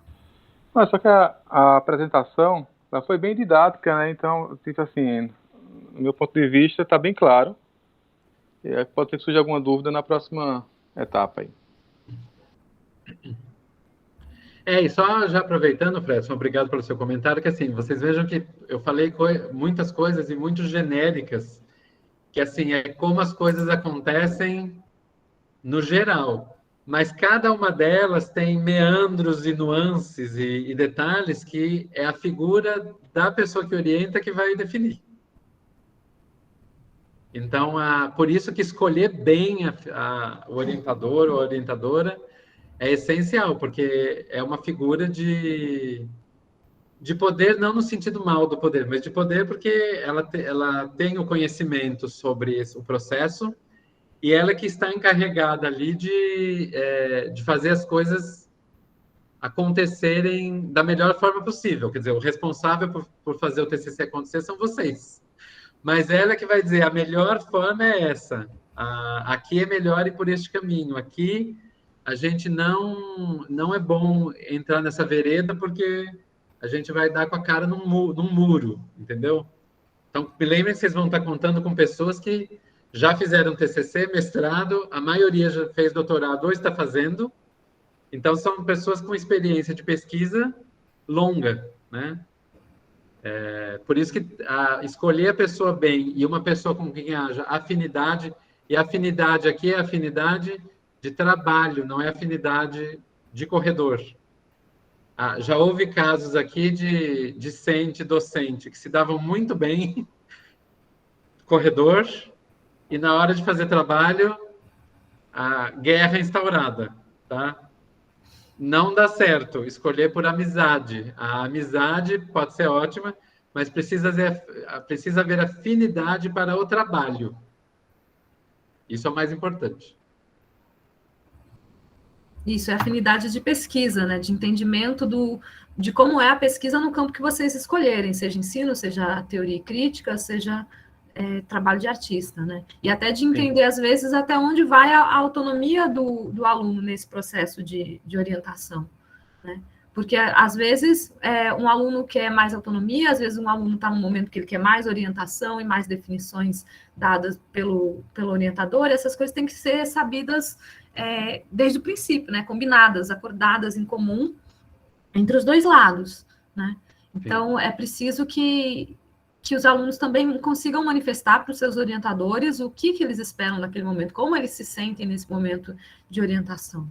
Não, só que a apresentação ela foi bem didática, né? Então, assim, no meu ponto de vista, está bem claro. E pode ter que surgir alguma dúvida na próxima etapa aí. E só já aproveitando, Fredson, obrigado pelo seu comentário, que assim, vocês vejam que eu falei muitas coisas e muito genéricas, que assim, é como as coisas acontecem no geral. Mas cada uma delas tem meandros e nuances e detalhes que é a figura da pessoa que orienta que vai definir. Então, por isso que escolher bem o orientador ou a orientadora é essencial, porque é uma figura de poder, não no sentido mal do poder, mas de poder porque ela tem o conhecimento sobre o processo e ela que está encarregada ali de fazer as coisas acontecerem da melhor forma possível. Quer dizer, o responsável por fazer o TCC acontecer são vocês. Mas ela que vai dizer, a melhor forma é essa. Aqui é melhor ir por este caminho. Aqui a gente não é bom entrar nessa vereda porque a gente vai dar com a cara num muro, entendeu? Então, me lembrem que vocês vão estar contando com pessoas que já fizeram TCC, mestrado, a maioria já fez doutorado ou está fazendo. Então, são pessoas com experiência de pesquisa longa, né? Por isso que escolher a pessoa bem e uma pessoa com quem haja afinidade, e afinidade aqui é afinidade de trabalho, não é afinidade de corredor. Já houve casos aqui de discente, docente, que se davam muito bem, corredor, e na hora de fazer trabalho, a guerra instaurada, tá? Não dá certo escolher por amizade. A amizade pode ser ótima, mas precisa haver afinidade para o trabalho. Isso é o mais importante. Isso é afinidade de pesquisa, né? De entendimento de como é a pesquisa no campo que vocês escolherem, seja ensino, seja teoria e crítica, seja trabalho de artista, né? E até de entender, sim, às vezes, até onde vai a autonomia do aluno nesse processo de orientação, né? Porque, às vezes, um aluno quer mais autonomia, às vezes um aluno está num momento que ele quer mais orientação e mais definições dadas pelo orientador, e essas coisas têm que ser sabidas desde o princípio, né? Combinadas, acordadas em comum entre os dois lados, né? Então, é preciso que os alunos também consigam manifestar para os seus orientadores o que eles esperam naquele momento, como eles se sentem nesse momento de orientação.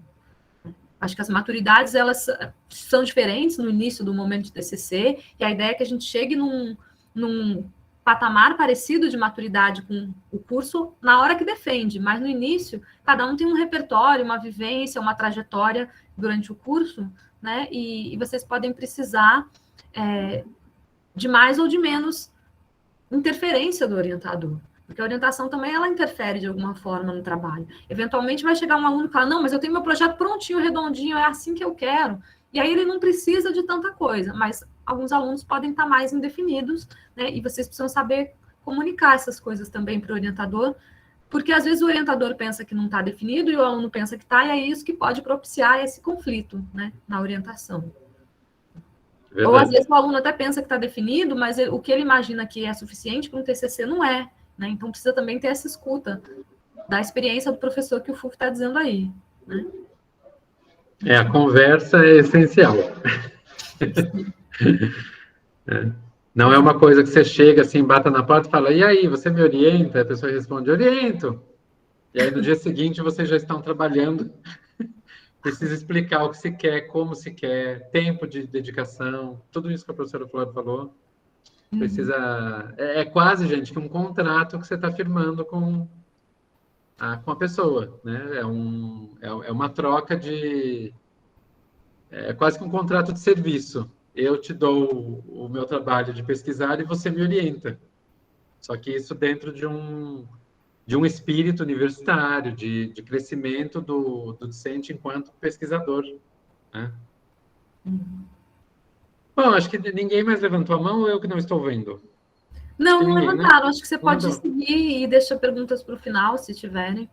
Acho que as maturidades, elas são diferentes no início do momento de TCC, e a ideia é que a gente chegue num patamar parecido de maturidade com o curso na hora que defende, mas no início, cada um tem um repertório, uma vivência, uma trajetória durante o curso, né? E vocês podem precisar de mais ou de menos interferência do orientador. Porque a orientação também, ela interfere de alguma forma no trabalho. Eventualmente vai chegar um aluno e falar, não, mas eu tenho meu projeto prontinho, redondinho, é assim que eu quero. E aí ele não precisa de tanta coisa, mas alguns alunos podem estar mais indefinidos, né? E vocês precisam saber comunicar essas coisas também para o orientador, porque às vezes o orientador pensa que não está definido e o aluno pensa que está, e é isso que pode propiciar esse conflito, né, na orientação. Verdade. Ou às vezes o aluno até pensa que está definido, mas o que ele imagina que é suficiente para um TCC não é, né? Então precisa também ter essa escuta da experiência do professor que o FUF está dizendo aí, né? A conversa é essencial. Não é uma coisa que você chega assim, bata na porta e fala, e aí, você me orienta? A pessoa responde, oriento. E aí no dia seguinte vocês já estão trabalhando. Precisa explicar o que se quer, como se quer, tempo de dedicação, tudo isso que a professora Flora falou. Precisa. É quase, gente, que um contrato que você está firmando com a pessoa, né? É uma troca de. É quase que um contrato de serviço. Eu te dou o meu trabalho de pesquisar e você me orienta. Só que isso dentro de um espírito universitário, de crescimento do docente enquanto pesquisador, né? Bom, acho que ninguém mais levantou a mão ou eu que não estou vendo? Não, não ninguém, levantaram. Né? Acho que você pode seguir e deixar perguntas para o final, se tiverem.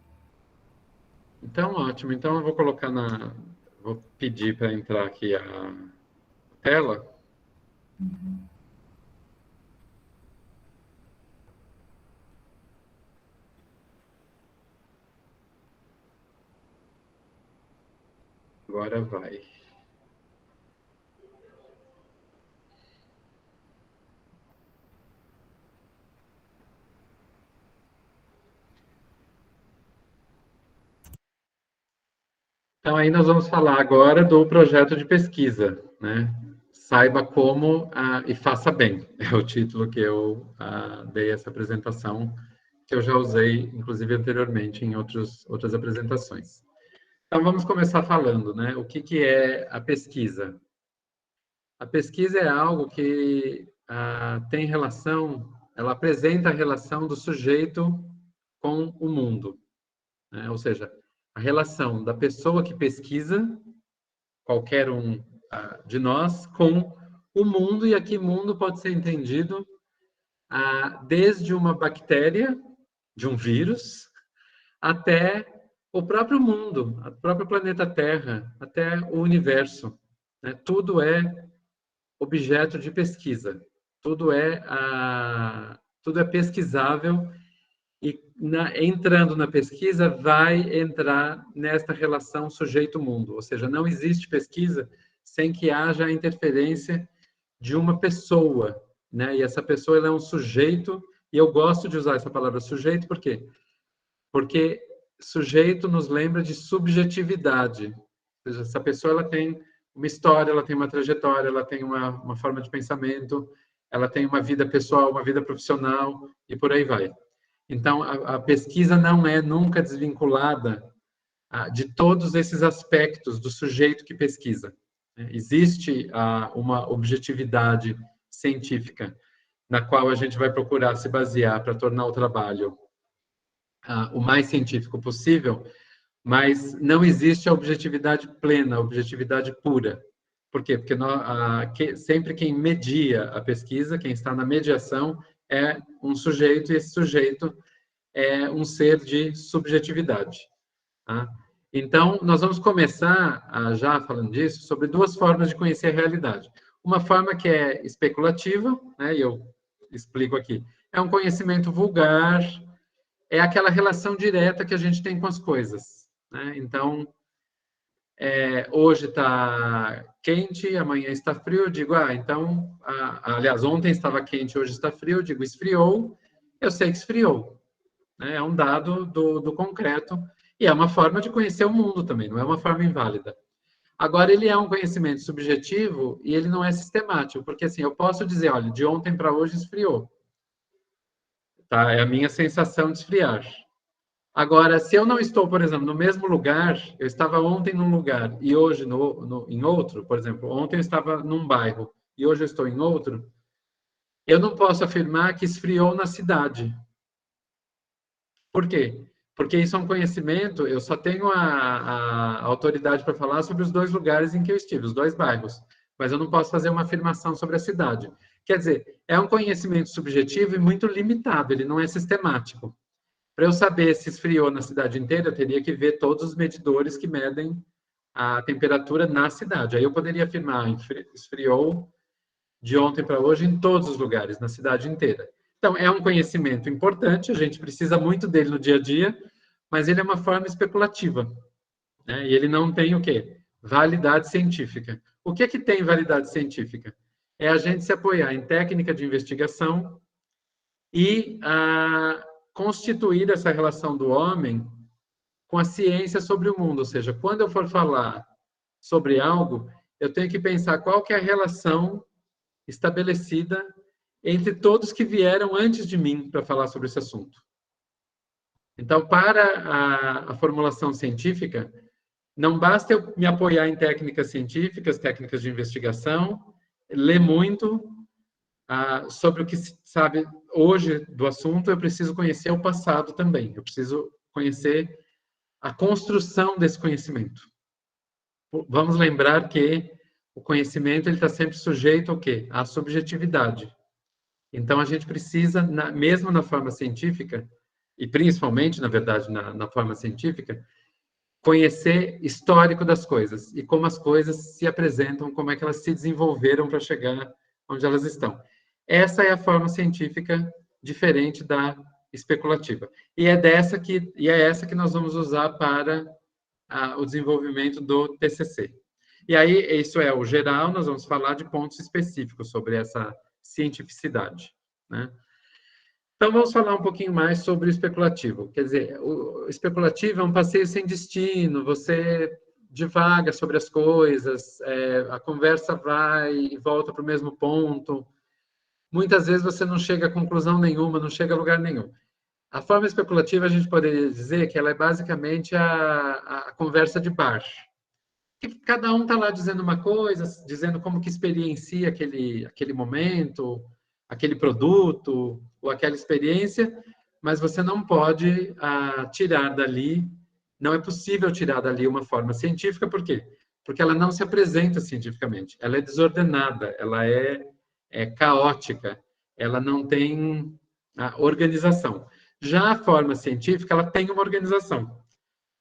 Então, ótimo. Então, eu vou colocar Vou pedir para entrar aqui a tela. Agora vai. Então, aí nós vamos falar agora do projeto de pesquisa, né? Saiba como e faça bem, é o título que eu dei essa apresentação, que eu já usei, inclusive, anteriormente em outras apresentações. Então, vamos começar falando, né? O que é a pesquisa? A pesquisa é algo que tem relação, ela apresenta a relação do sujeito com o mundo, né? Ou seja, a relação da pessoa que pesquisa, qualquer um de nós, com o mundo, e aqui mundo pode ser entendido desde uma bactéria, de um vírus, até o próprio mundo, o próprio planeta Terra, até o universo, né? Tudo é objeto de pesquisa, tudo é pesquisável, e entrando na pesquisa vai entrar nesta relação sujeito-mundo, ou seja, não existe pesquisa sem que haja a interferência de uma pessoa, né? E essa pessoa ela é um sujeito, e eu gosto de usar essa palavra sujeito, por quê? Porque sujeito nos lembra de subjetividade. Ou seja, essa pessoa ela tem uma história, ela tem uma trajetória, ela tem uma forma de pensamento, ela tem uma vida pessoal, uma vida profissional, e por aí vai. Então, a pesquisa não é nunca desvinculada de todos esses aspectos do sujeito que pesquisa. Existe uma objetividade científica na qual a gente vai procurar se basear para tornar o trabalho o mais científico possível, mas não existe a objetividade plena, a objetividade pura. Por quê? Porque sempre quem media a pesquisa, quem está na mediação, é um sujeito, e esse sujeito é um ser de subjetividade. Tá? Então, nós vamos começar, já falando disso, sobre duas formas de conhecer a realidade. Uma forma que é especulativa, né, e eu explico aqui, é um conhecimento vulgar, é aquela relação direta que a gente tem com as coisas, né? Então, hoje está quente, amanhã está frio, eu digo, então, aliás, ontem estava quente, hoje está frio, eu digo, esfriou, eu sei que esfriou, né? É um dado do concreto, e é uma forma de conhecer o mundo também, não é uma forma inválida. Agora, ele é um conhecimento subjetivo e ele não é sistemático, porque assim, eu posso dizer, olha, de ontem para hoje esfriou, tá? É a minha sensação de esfriar. Agora, se eu não estou, por exemplo, no mesmo lugar, eu estava ontem num lugar e hoje em outro, por exemplo, ontem eu estava num bairro e hoje eu estou em outro, eu não posso afirmar que esfriou na cidade. Por quê? Porque isso é um conhecimento, eu só tenho a autoridade para falar sobre os dois lugares em que eu estive, os dois bairros, mas eu não posso fazer uma afirmação sobre a cidade. Quer dizer, é um conhecimento subjetivo e muito limitado, ele não é sistemático. Para eu saber se esfriou na cidade inteira, eu teria que ver todos os medidores que medem a temperatura na cidade. Aí eu poderia afirmar, esfriou de ontem para hoje em todos os lugares, na cidade inteira. Então, é um conhecimento importante, a gente precisa muito dele no dia a dia, mas ele é uma forma especulativa, né? E ele não tem o quê? Validade científica. O que é que tem validade científica? É a gente se apoiar em técnica de investigação e constituir essa relação do homem com a ciência sobre o mundo. Ou seja, quando eu for falar sobre algo, eu tenho que pensar qual que é a relação estabelecida entre todos que vieram antes de mim para falar sobre esse assunto. Então, para a formulação científica, não basta eu me apoiar em técnicas científicas, técnicas de investigação, ler muito sobre o que se sabe hoje do assunto, eu preciso conhecer o passado também. Eu preciso conhecer a construção desse conhecimento. Vamos lembrar que o conhecimento ele está sempre sujeito ao quê? À subjetividade. Então, a gente precisa, mesmo na forma científica, e principalmente, na verdade, na forma científica, conhecer histórico das coisas e como as coisas se apresentam, como é que elas se desenvolveram para chegar onde elas estão. Essa é a forma científica diferente da especulativa. E é essa que nós vamos usar para o desenvolvimento do TCC. E aí, isso é o geral, nós vamos falar de pontos específicos sobre essa cientificidade, né? Então, vamos falar um pouquinho mais sobre o especulativo. Quer dizer, o especulativo é um passeio sem destino, você divaga sobre as coisas, a conversa vai e volta para o mesmo ponto. Muitas vezes você não chega a conclusão nenhuma, não chega a lugar nenhum. A forma especulativa, a gente poderia dizer que ela é basicamente a conversa de bar. Que cada um está lá dizendo uma coisa, dizendo como que experiencia aquele momento, aquele produto, ou aquela experiência, mas você não pode tirar dali, não é possível tirar dali uma forma científica, por quê? Porque ela não se apresenta cientificamente, ela é desordenada, ela é caótica, ela não tem organização. Já a forma científica, ela tem uma organização.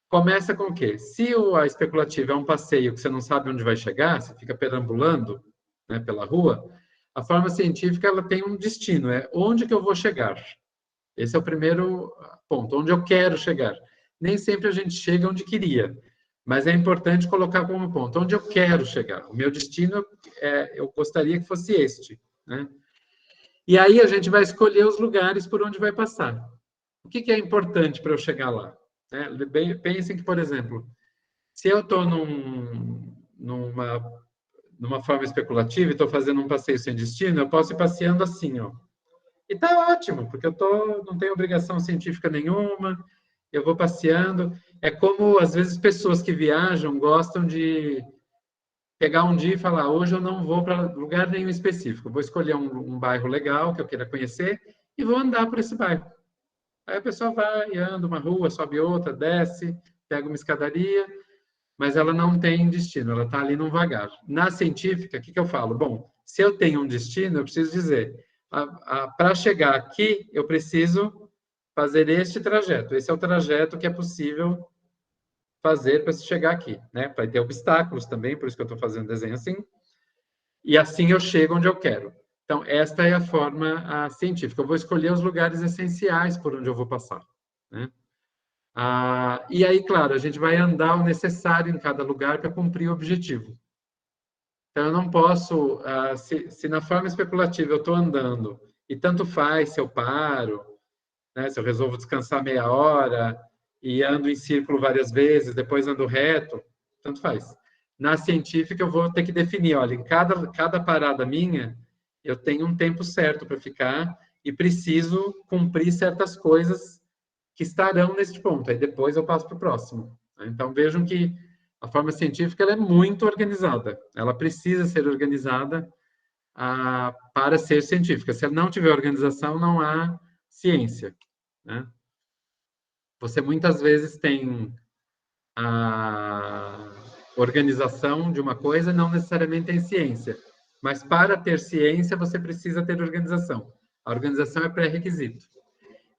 Começa com o quê? Se a especulativa é um passeio que você não sabe onde vai chegar, você fica perambulando, né, pela rua, a forma científica ela tem um destino, é onde que eu vou chegar. Esse é o primeiro ponto, onde eu quero chegar. Nem sempre a gente chega onde queria, mas é importante colocar como ponto, onde eu quero chegar. O meu destino, eu gostaria que fosse este, né? E aí a gente vai escolher os lugares por onde vai passar. O que é importante para eu chegar lá? Pensem que, por exemplo, se eu estou numa forma especulativa e estou fazendo um passeio sem destino, eu posso ir passeando assim, ó. E tá ótimo, porque não tenho obrigação científica nenhuma, eu vou passeando. É como, às vezes, pessoas que viajam gostam de pegar um dia e falar, hoje eu não vou para lugar nenhum específico, vou escolher um bairro legal que eu queira conhecer e vou andar por esse bairro. Aí a pessoa vai, anda uma rua, sobe outra, desce, pega uma escadaria, mas ela não tem destino, ela está ali num vagar. Na científica, o que eu falo? Bom, se eu tenho um destino, eu preciso dizer, para chegar aqui, eu preciso fazer este trajeto. Esse é o trajeto que é possível fazer para se chegar aqui, né? Vai ter obstáculos também, por isso que eu estou fazendo desenho assim. E assim eu chego onde eu quero. Então, esta é a forma científica. Eu vou escolher os lugares essenciais por onde eu vou passar, né? E aí, claro, a gente vai andar o necessário em cada lugar para cumprir o objetivo. Então, eu não posso, se na forma especulativa eu estou andando, e tanto faz se eu paro, né, se eu resolvo descansar meia hora, e ando em círculo várias vezes, depois ando reto, tanto faz. Na científica, eu vou ter que definir, olha, em cada parada minha, eu tenho um tempo certo para ficar e preciso cumprir certas coisas que estarão neste ponto. Aí depois eu passo para o próximo. Então, vejam que a forma científica ela é muito organizada. Ela precisa ser organizada para ser científica. Se ela não tiver organização, não há ciência, né? Você muitas vezes tem a organização de uma coisa, não necessariamente tem ciência. Mas para ter ciência, você precisa ter organização. A organização é pré-requisito.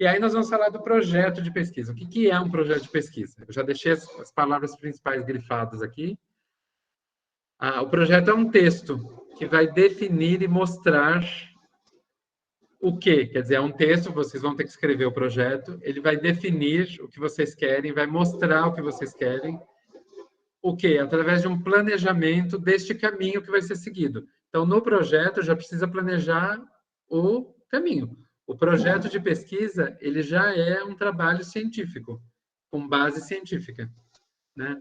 E aí nós vamos falar do projeto de pesquisa. O que é um projeto de pesquisa? Eu já deixei as palavras principais grifadas aqui. O projeto é um texto que vai definir e mostrar o quê? Quer dizer, é um texto, vocês vão ter que escrever o projeto, ele vai definir o que vocês querem, vai mostrar o que vocês querem. O quê? Através de um planejamento deste caminho que vai ser seguido. Então, no projeto, já precisa planejar o caminho. O projeto de pesquisa, ele já é um trabalho científico, com base científica, né?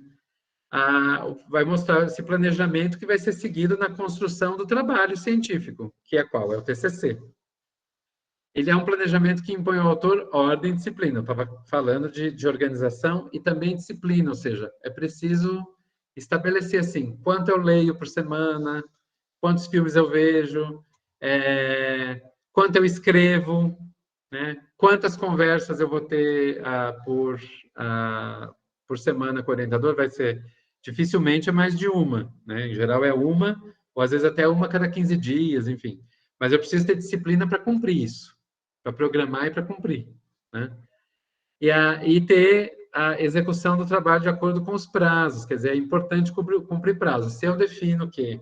Vai mostrar esse planejamento que vai ser seguido na construção do trabalho científico, que é qual? É o TCC. Ele é um planejamento que impõe ao autor ordem e disciplina. Eu estava falando de organização e também disciplina, ou seja, é preciso estabelecer assim, quanto eu leio por semana, quantos filmes eu vejo, quanto eu escrevo, né? Quantas conversas eu vou ter por semana com o orientador, vai ser dificilmente é mais de uma, né? Em geral é uma, ou às vezes até uma a cada 15 dias, enfim. Mas eu preciso ter disciplina para cumprir isso, para programar e para cumprir, né? E ter a execução do trabalho de acordo com os prazos, quer dizer, é importante cumprir prazos. Se eu defino que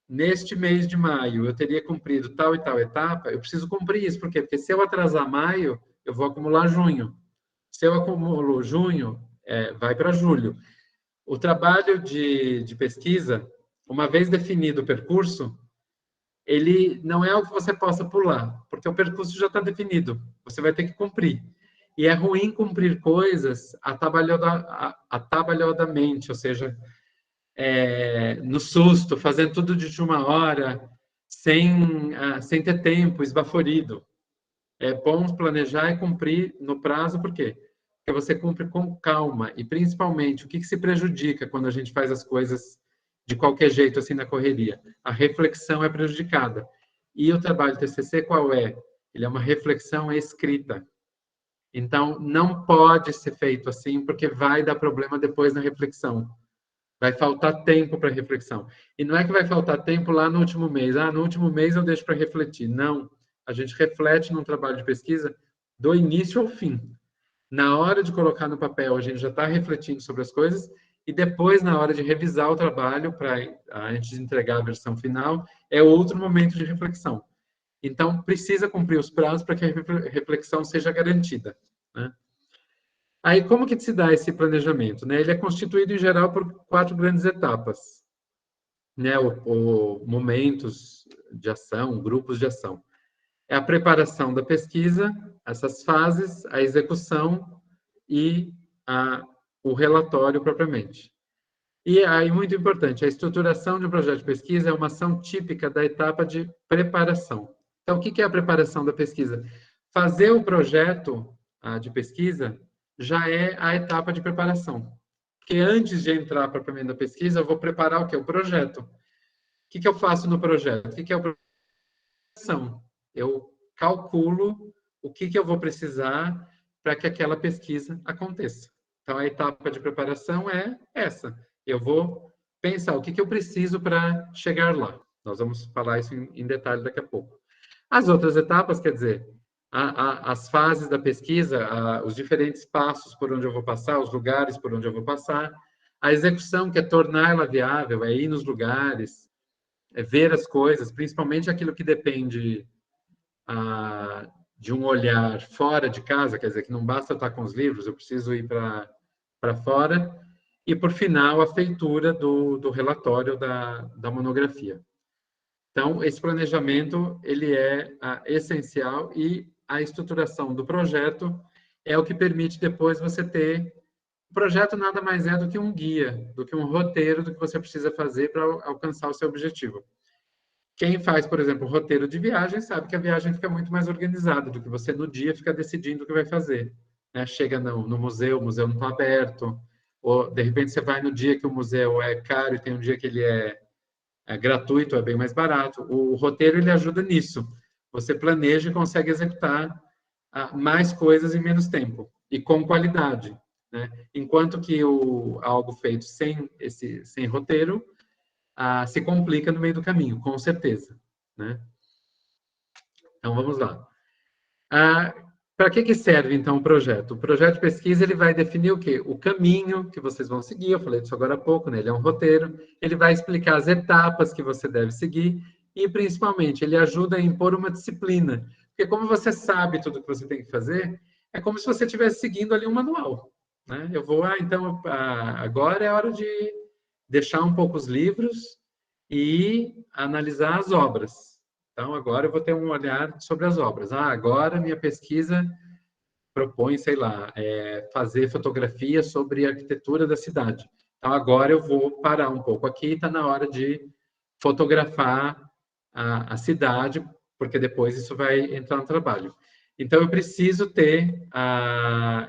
neste mês de maio eu teria cumprido tal e tal etapa, eu preciso cumprir isso. Por quê? Porque se eu atrasar maio, eu vou acumular junho. Se eu acumulo junho, vai para julho. O trabalho de pesquisa, uma vez definido o percurso, ele não é algo que você possa pular, porque o percurso já está definido, você vai ter que cumprir. E é ruim cumprir coisas atabalhadamente, ou seja, no susto, fazendo tudo de uma hora, sem ter tempo, esbaforido. É bom planejar e cumprir no prazo, por quê? Porque você cumpre com calma e, principalmente, o que se prejudica quando a gente faz as coisas de qualquer jeito, assim, na correria? A reflexão é prejudicada. E o trabalho TCC qual é? Ele é uma reflexão escrita. Então, não pode ser feito assim, porque vai dar problema depois na reflexão. Vai faltar tempo para reflexão. E não é que vai faltar tempo lá no último mês. No último mês eu deixo para refletir. Não. A gente reflete num trabalho de pesquisa do início ao fim. Na hora de colocar no papel, a gente já está refletindo sobre as coisas e depois, na hora de revisar o trabalho, antes de entregar a versão final, é outro momento de reflexão. Então, precisa cumprir os prazos para que a reflexão seja garantida, né? Aí, como que se dá esse planejamento, né? Ele é constituído, em geral, por 4 grandes etapas, né? Momentos de ação, grupos de ação. É a preparação da pesquisa, essas fases, a execução e o relatório propriamente. E aí, muito importante, a estruturação de um projeto de pesquisa é uma ação típica da etapa de preparação. Então, o que é a preparação da pesquisa? Fazer o projeto de pesquisa já é a etapa de preparação. Porque antes de entrar propriamente na pesquisa, eu vou preparar o quê? O projeto. O que eu faço no projeto? O que é a preparação? Eu calculo o que eu vou precisar para que aquela pesquisa aconteça. Então, a etapa de preparação é essa. Eu vou pensar o que eu preciso para chegar lá. Nós vamos falar isso em detalhe daqui a pouco. As outras etapas, quer dizer, as fases da pesquisa, os diferentes passos por onde eu vou passar, os lugares por onde eu vou passar, a execução, que é torná-la viável, é ir nos lugares, é ver as coisas, principalmente aquilo que depende de um olhar fora de casa, quer dizer, que não basta estar com os livros, eu preciso ir para fora, e, por final, a feitura do relatório da monografia. Então, esse planejamento ele é essencial e a estruturação do projeto é o que permite depois você ter... O projeto nada mais é do que um guia, do que um roteiro do que você precisa fazer para alcançar o seu objetivo. Quem faz, por exemplo, roteiro de viagem sabe que a viagem fica muito mais organizada do que você no dia fica decidindo o que vai fazer, né? Chega no museu, o museu não está aberto, ou de repente você vai no dia que o museu é caro e tem um dia que ele é gratuito, é bem mais barato. O roteiro ele ajuda nisso. Você planeja e consegue executar mais coisas em menos tempo e com qualidade, né? Enquanto que algo feito sem roteiro se complica no meio do caminho, com certeza, né? Então, vamos lá. Para que serve, então, o projeto? O projeto de pesquisa ele vai definir o quê? O caminho que vocês vão seguir, eu falei disso agora há pouco, né? Ele é um roteiro, ele vai explicar as etapas que você deve seguir e, principalmente, ele ajuda a impor uma disciplina. Porque como você sabe tudo que você tem que fazer, é como se você estivesse seguindo ali um manual, né? Eu vou, então, agora é hora de deixar um pouco os livros e analisar as obras. Então, agora eu vou ter um olhar sobre as obras. Agora minha pesquisa propõe, sei lá, fazer fotografia sobre a arquitetura da cidade. Então, agora eu vou parar um pouco aqui, está na hora de fotografar a cidade, porque depois isso vai entrar no trabalho. Então, eu preciso ter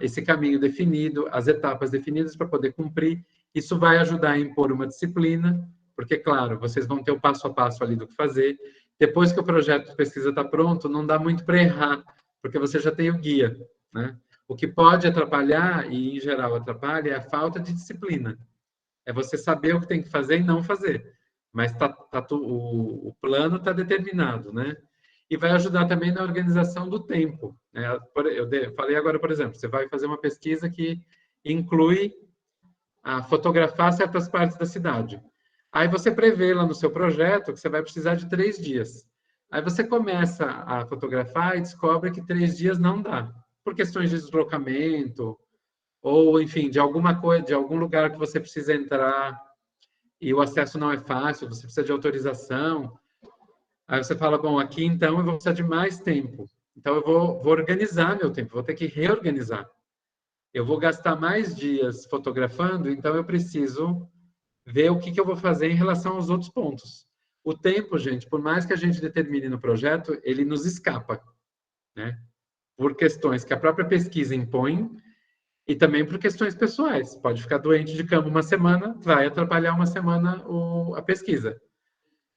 esse caminho definido, as etapas definidas para poder cumprir. Isso vai ajudar a impor uma disciplina, porque, claro, vocês vão ter o passo a passo ali do que fazer. Depois que o projeto de pesquisa está pronto, não dá muito para errar, porque você já tem o guia, né? O que pode atrapalhar, e em geral atrapalha, é a falta de disciplina. É você saber o que tem que fazer e não fazer. Mas o plano está determinado, né? E vai ajudar também na organização do tempo, né? Eu falei agora, por exemplo, você vai fazer uma pesquisa que inclui fotografar certas partes da cidade. Aí você prevê lá no seu projeto que você vai precisar de 3 dias. Aí você começa a fotografar e descobre que 3 dias não dá, por questões de deslocamento, ou, enfim, de alguma coisa, de algum lugar que você precisa entrar e o acesso não é fácil, você precisa de autorização. Aí você fala, bom, aqui então eu vou precisar de mais tempo. Então, eu vou organizar meu tempo, vou ter que reorganizar. Eu vou gastar mais dias fotografando, então eu preciso ver o que eu vou fazer em relação aos outros pontos. O tempo, gente, por mais que a gente determine no projeto, ele nos escapa, né? Por questões que a própria pesquisa impõe e também por questões pessoais. Pode ficar doente de cama uma semana, vai atrapalhar uma semana a pesquisa.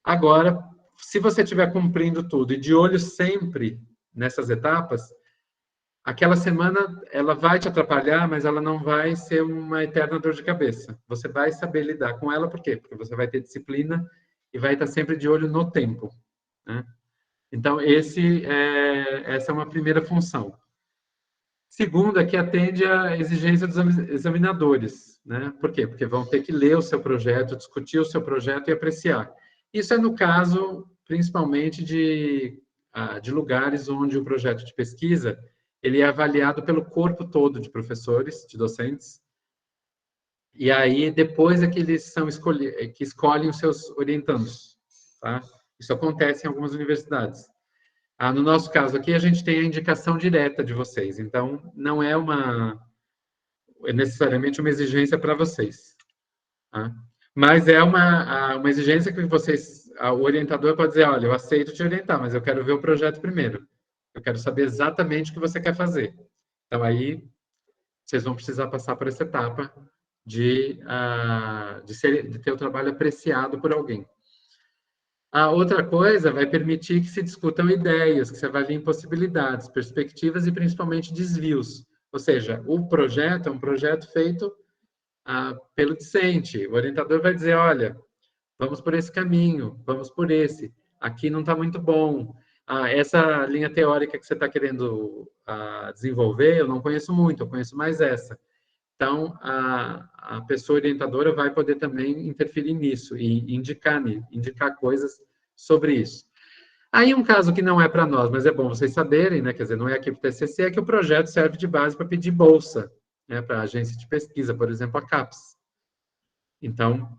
Agora, se você estiver cumprindo tudo e de olho sempre nessas etapas, aquela semana ela vai te atrapalhar, mas ela não vai ser uma eterna dor de cabeça. Você vai saber lidar com ela, por quê? Porque você vai ter disciplina e vai estar sempre de olho no tempo, né? Então, essa é uma primeira função. Segunda, que atende à exigência dos examinadores, né? Por quê? Porque vão ter que ler o seu projeto, discutir o seu projeto e apreciar. Isso é no caso, principalmente, de lugares onde o projeto de pesquisa ele é avaliado pelo corpo todo de professores, de docentes, e aí depois é que eles que escolhem os seus orientandos, tá? Isso acontece em algumas universidades. No nosso caso aqui, a gente tem a indicação direta de vocês, então não é necessariamente uma exigência para vocês, tá? Mas é uma exigência que vocês, o orientador pode dizer, olha, eu aceito te orientar, mas eu quero ver o projeto primeiro. Eu quero saber exatamente o que você quer fazer. Então, aí, vocês vão precisar passar por essa etapa de ter o trabalho apreciado por alguém. A outra coisa vai permitir que se discutam ideias, que se avaliem possibilidades, perspectivas e principalmente desvios. Ou seja, o projeto é um projeto feito pelo discente. O orientador vai dizer, olha, vamos por esse caminho, vamos por esse. Aqui não está muito bom. Essa linha teórica que você está querendo desenvolver, eu não conheço muito, eu conheço mais essa. Então, a pessoa orientadora vai poder também interferir nisso e indicar coisas sobre isso. Aí, um caso que não é para nós, mas é bom vocês saberem, né? Quer dizer, não é aqui para o TCC, é que o projeto serve de base para pedir bolsa, né? Para a agência de pesquisa, por exemplo, a CAPES. Então,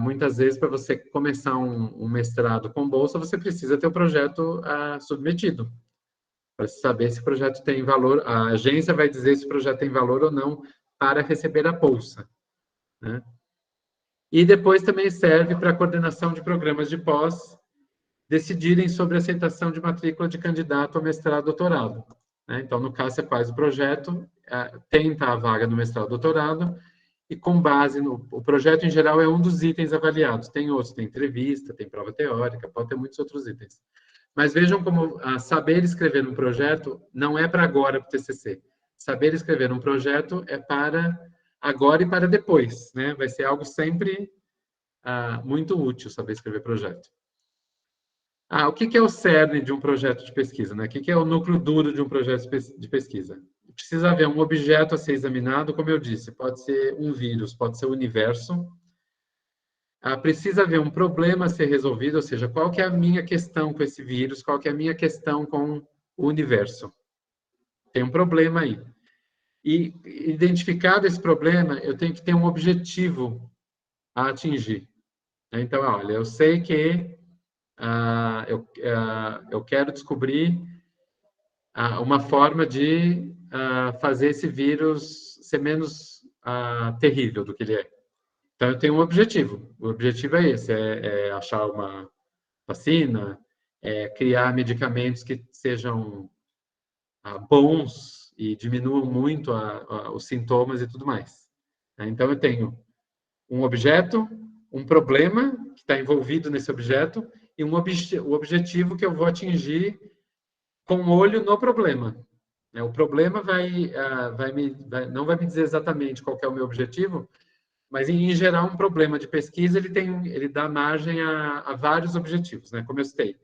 muitas vezes, para você começar um mestrado com bolsa, você precisa ter o projeto submetido, para saber se o projeto tem valor. A agência vai dizer se o projeto tem valor ou não para receber a bolsa, né? E depois também serve para a coordenação de programas de pós decidirem sobre a aceitação de matrícula de candidato ao mestrado doutorado, né? Então, no caso, você faz o projeto, tenta a vaga no mestrado doutorado, e com base o projeto, em geral, é um dos itens avaliados. Tem outros, tem entrevista, tem prova teórica, pode ter muitos outros itens. Mas vejam como saber escrever um projeto não é para agora, para o TCC. Saber escrever um projeto é para agora e para depois, né? Vai ser algo sempre muito útil, saber escrever projeto. O que é o cerne de um projeto de pesquisa, né? O que é o núcleo duro de um projeto de pesquisa? Precisa haver um objeto a ser examinado, como eu disse, pode ser um vírus, pode ser o universo. Precisa haver um problema a ser resolvido, ou seja, qual que é a minha questão com esse vírus, qual que é a minha questão com o universo. Tem um problema aí. E, identificado esse problema, eu tenho que ter um objetivo a atingir. Então, olha, eu sei que eu quero descobrir uma forma de fazer esse vírus ser menos terrível do que ele é. Então, eu tenho um objetivo. O objetivo é esse, é achar uma vacina, criar medicamentos que sejam bons e diminuam muito os sintomas e tudo mais. Então, eu tenho um objeto, um problema que está envolvido nesse objeto e o objetivo que eu vou atingir com olho no problema. O problema não vai me dizer exatamente qual é o meu objetivo, mas, em geral, um problema de pesquisa ele dá margem a vários objetivos, né? Como eu citei.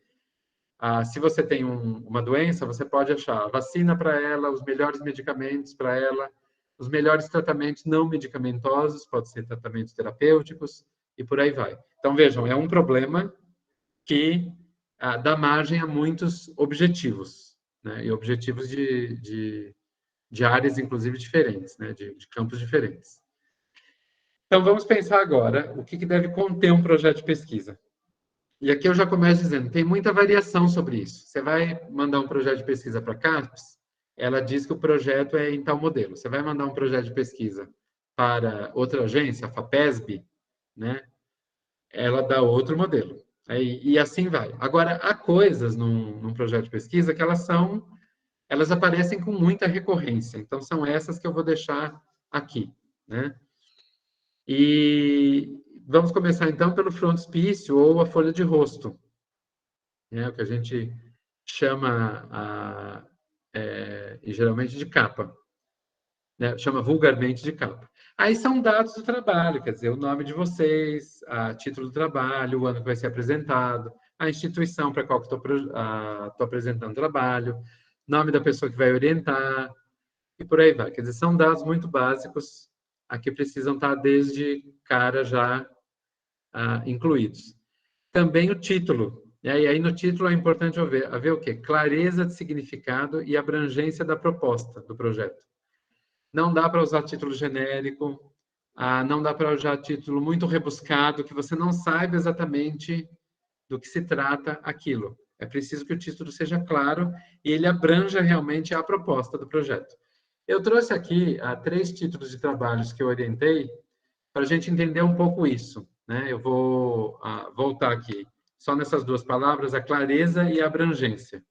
Se você tem uma doença, você pode achar a vacina para ela, os melhores medicamentos para ela, os melhores tratamentos não medicamentosos, pode ser tratamentos terapêuticos, e por aí vai. Então, vejam, é um problema que dá margem a muitos objetivos, né? E objetivos de áreas, inclusive, diferentes, né? De campos diferentes. Então, vamos pensar agora o que deve conter um projeto de pesquisa. E aqui eu já começo dizendo, tem muita variação sobre isso. Você vai mandar um projeto de pesquisa para a CAPES, ela diz que o projeto é em tal modelo. Você vai mandar um projeto de pesquisa para outra agência, a FAPESB, né? Ela dá outro modelo. E assim vai. Agora, há coisas num projeto de pesquisa que elas aparecem com muita recorrência. Então, são essas que eu vou deixar aqui, né? E vamos começar, então, pelo frontispício ou a folha de rosto, né? O que a gente chama, e geralmente, de capa, né? Chama vulgarmente de capa. Aí são dados do trabalho, quer dizer, o nome de vocês, a título do trabalho, o ano que vai ser apresentado, a instituição para qual que estou apresentando o trabalho, nome da pessoa que vai orientar, e por aí vai. Quer dizer, são dados muito básicos, aqui precisam estar desde cara já incluídos. Também o título. E aí no título é importante haver o quê? Clareza de significado e abrangência da proposta do projeto. Não dá para usar título genérico, não dá para usar título muito rebuscado, que você não saiba exatamente do que se trata aquilo. É preciso que o título seja claro e ele abranja realmente a proposta do projeto. Eu trouxe aqui 3 títulos de trabalhos que eu orientei para a gente entender um pouco isso, né? Eu vou voltar aqui só nessas 2 palavras, a clareza e a abrangência,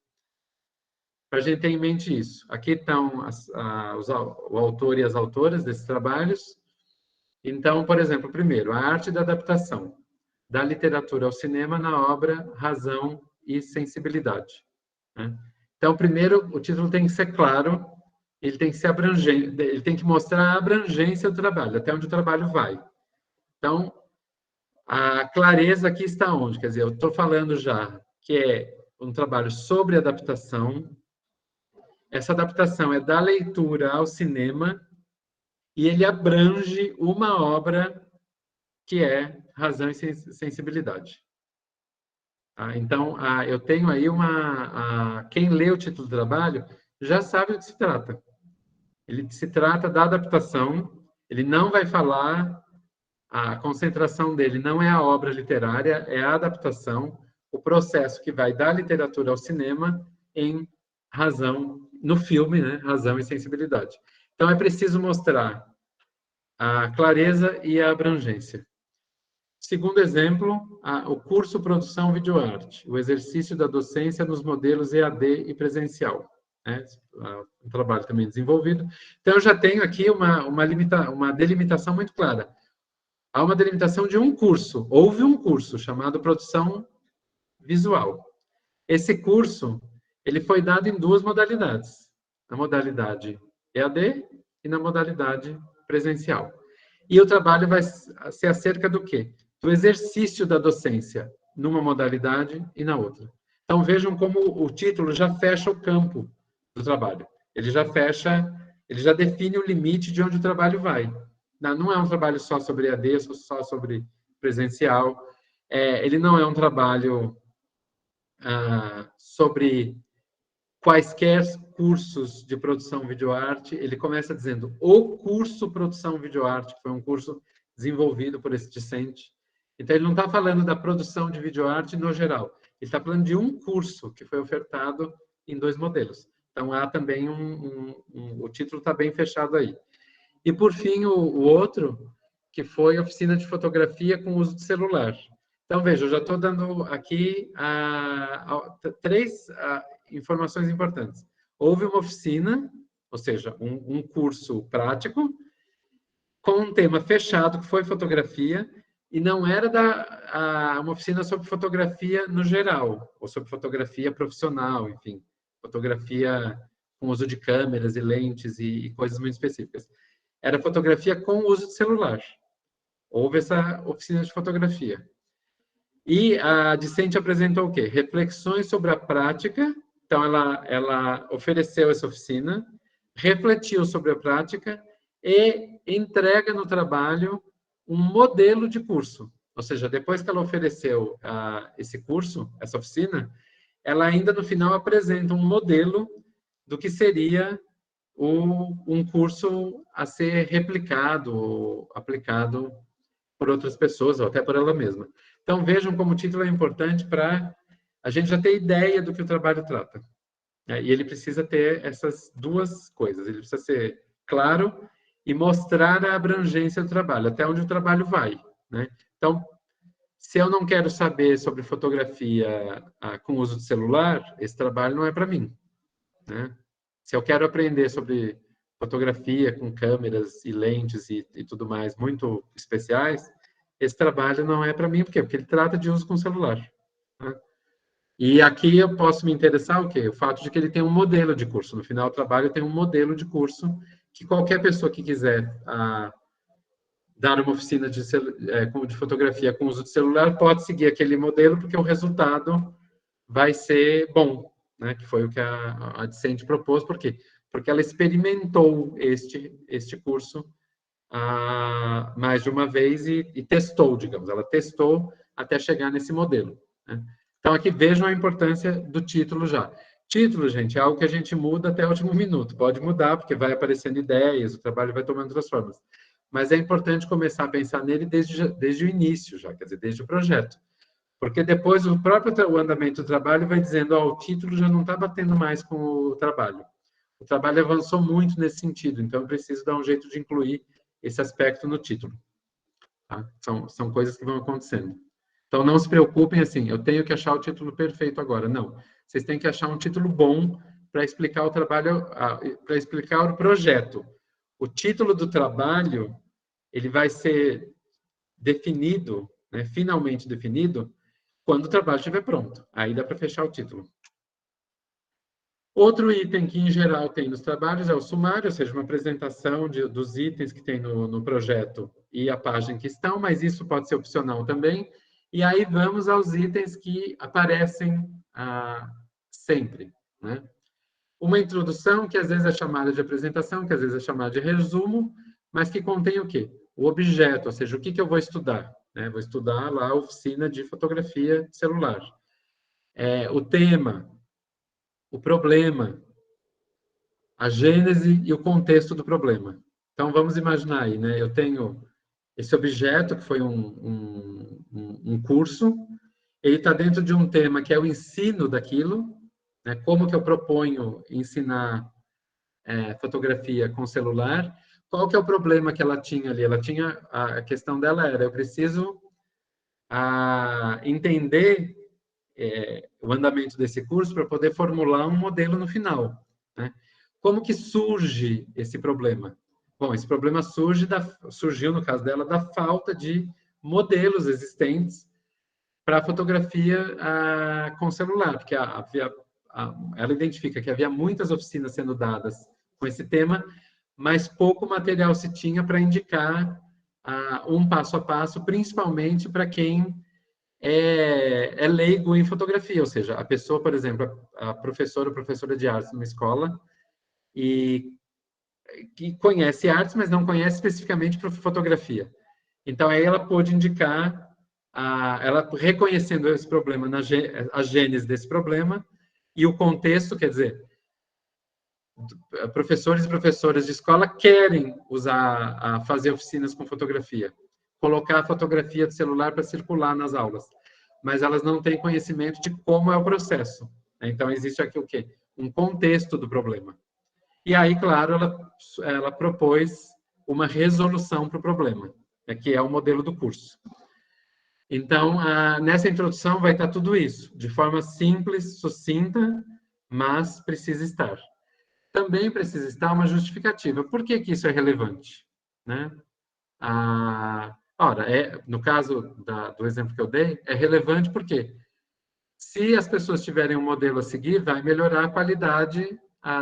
para a gente ter em mente isso. Aqui estão o autor e as autoras desses trabalhos. Então, por exemplo, primeiro, a arte da adaptação da literatura ao cinema na obra Razão e Sensibilidade, né? Então, primeiro, o título tem que ser claro, ele tem que ser abrangente, ele tem que mostrar a abrangência do trabalho, até onde o trabalho vai. Então, a clareza aqui está onde? Quer dizer, eu estou falando já que é um trabalho sobre adaptação. Essa adaptação é da leitura ao cinema e ele abrange uma obra que é Razão e Sensibilidade. Então, eu tenho aí quem lê o título do trabalho já sabe do que se trata. Ele se trata da adaptação, ele não vai falar, a concentração dele não é a obra literária, é a adaptação, o processo que vai da literatura ao cinema em Razão, no filme, né? Razão e Sensibilidade. Então, é preciso mostrar a clareza e a abrangência. Segundo exemplo, o curso Produção Videoarte, o exercício da docência nos modelos EAD e presencial, né? Um trabalho também desenvolvido. Então, eu já tenho aqui uma delimitação muito clara. Há uma delimitação de um curso. Houve um curso chamado Produção Visual. Esse curso, ele foi dado em 2 modalidades. Na modalidade EAD e na modalidade presencial. E o trabalho vai ser acerca do quê? Do exercício da docência numa modalidade e na outra. Então, vejam como o título já fecha o campo do trabalho. Ele já define o limite de onde o trabalho vai. Não é um trabalho só sobre EAD, só sobre presencial. Ele não é um trabalho sobre quaisquer cursos de produção videoarte. Ele começa dizendo o curso Produção Videoarte, que foi um curso desenvolvido por esse discente. Então, ele não está falando da produção de videoarte no geral. Ele está falando de um curso que foi ofertado em 2 modelos. Então, há também o título está bem fechado aí. E, por fim, o outro, que foi Oficina de Fotografia com Uso de Celular. Então, veja, eu já estou dando aqui 3 informações importantes. Houve uma oficina, ou seja, um curso prático, com um tema fechado, que foi fotografia, e não era uma oficina sobre fotografia no geral, ou sobre fotografia profissional, enfim, fotografia com uso de câmeras e lentes e coisas muito específicas. Era fotografia com uso de celular. Houve essa oficina de fotografia. E a discente apresentou o quê? Reflexões sobre a prática. Então, ela ofereceu essa oficina, refletiu sobre a prática e entrega no trabalho um modelo de curso. Ou seja, depois que ela ofereceu esse curso, essa oficina, ela ainda no final apresenta um modelo do que seria um curso a ser replicado, aplicado por outras pessoas, ou até por ela mesma. Então, vejam como o título é importante para a gente já ter ideia do que o trabalho trata. E ele precisa ter essas duas coisas. Ele precisa ser claro e mostrar a abrangência do trabalho, até onde o trabalho vai, né? Então, se eu não quero saber sobre fotografia com uso de celular, esse trabalho não é para mim, né? Se eu quero aprender sobre fotografia com câmeras e lentes e tudo mais muito especiais, esse trabalho não é para mim, por quê? Porque ele trata de uso com celular, né? E aqui eu posso me interessar o quê? O fato de que ele tem um modelo de curso. No final do trabalho tem um modelo de curso que qualquer pessoa que quiser dar uma oficina de fotografia com uso de celular pode seguir aquele modelo, porque o resultado vai ser bom, né? Que foi o que a Dicente propôs. Por quê? Porque ela experimentou este curso mais de uma vez e testou, digamos. Ela testou até chegar nesse modelo, né? Então, aqui vejam a importância do título já. Título, gente, é algo que a gente muda até o último minuto. Pode mudar, porque vai aparecendo ideias, o trabalho vai tomando outras formas. Mas é importante começar a pensar nele desde o início já, quer dizer, desde o projeto. Porque depois o próprio andamento do trabalho vai dizendo, o título já não está batendo mais com o trabalho. O trabalho avançou muito nesse sentido, então eu preciso dar um jeito de incluir esse aspecto no título. Tá? São coisas que vão acontecendo. Então, não se preocupem assim, eu tenho que achar o título perfeito agora. Não. Vocês têm que achar um título bom para explicar o trabalho, para explicar o projeto. O título do trabalho, ele vai ser definido, né, finalmente definido, quando o trabalho estiver pronto. Aí dá para fechar o título. Outro item que, em geral, tem nos trabalhos é o sumário, ou seja, uma apresentação dos itens que tem no projeto e a página que estão, mas isso pode ser opcional também. E aí vamos aos itens que aparecem sempre, né? Uma introdução, que às vezes é chamada de apresentação, que às vezes é chamada de resumo, mas que contém o quê? O objeto, ou seja, o que eu vou estudar, né? Vou estudar lá a oficina de fotografia celular. O tema, o problema, a gênese e o contexto do problema. Então, vamos imaginar aí, né? Eu tenho esse objeto, que foi um curso, ele está dentro de um tema que é o ensino daquilo, né? Como que eu proponho ensinar fotografia com celular. Qual que é o problema que ela tinha ali? Ela tinha, a questão dela era, eu preciso entender o andamento desse curso para poder formular um modelo no final, né? Como que surge esse problema? Bom, esse problema surgiu, no caso dela, da falta de modelos existentes para fotografia com celular, porque ela identifica que havia muitas oficinas sendo dadas com esse tema, mas pouco material se tinha para indicar um passo a passo, principalmente para quem é leigo em fotografia, ou seja, a pessoa, por exemplo, a professora de artes numa escola, e que conhece artes, mas não conhece especificamente fotografia. Então, aí ela pôde indicar, ela reconhecendo esse problema, a gênese desse problema, e o contexto, quer dizer, professores e professoras de escola querem fazer oficinas com fotografia, colocar a fotografia do celular para circular nas aulas, mas elas não têm conhecimento de como é o processo. Então, existe aqui o quê? Um contexto do problema. E aí, claro, ela propôs uma resolução para o problema, que é o modelo do curso. Então, nessa introdução vai estar tudo isso, de forma simples, sucinta, mas precisa estar. Também precisa estar uma justificativa. Por que isso é relevante, né? Ora, no caso do exemplo que eu dei, é relevante porque se as pessoas tiverem um modelo a seguir, vai melhorar a qualidade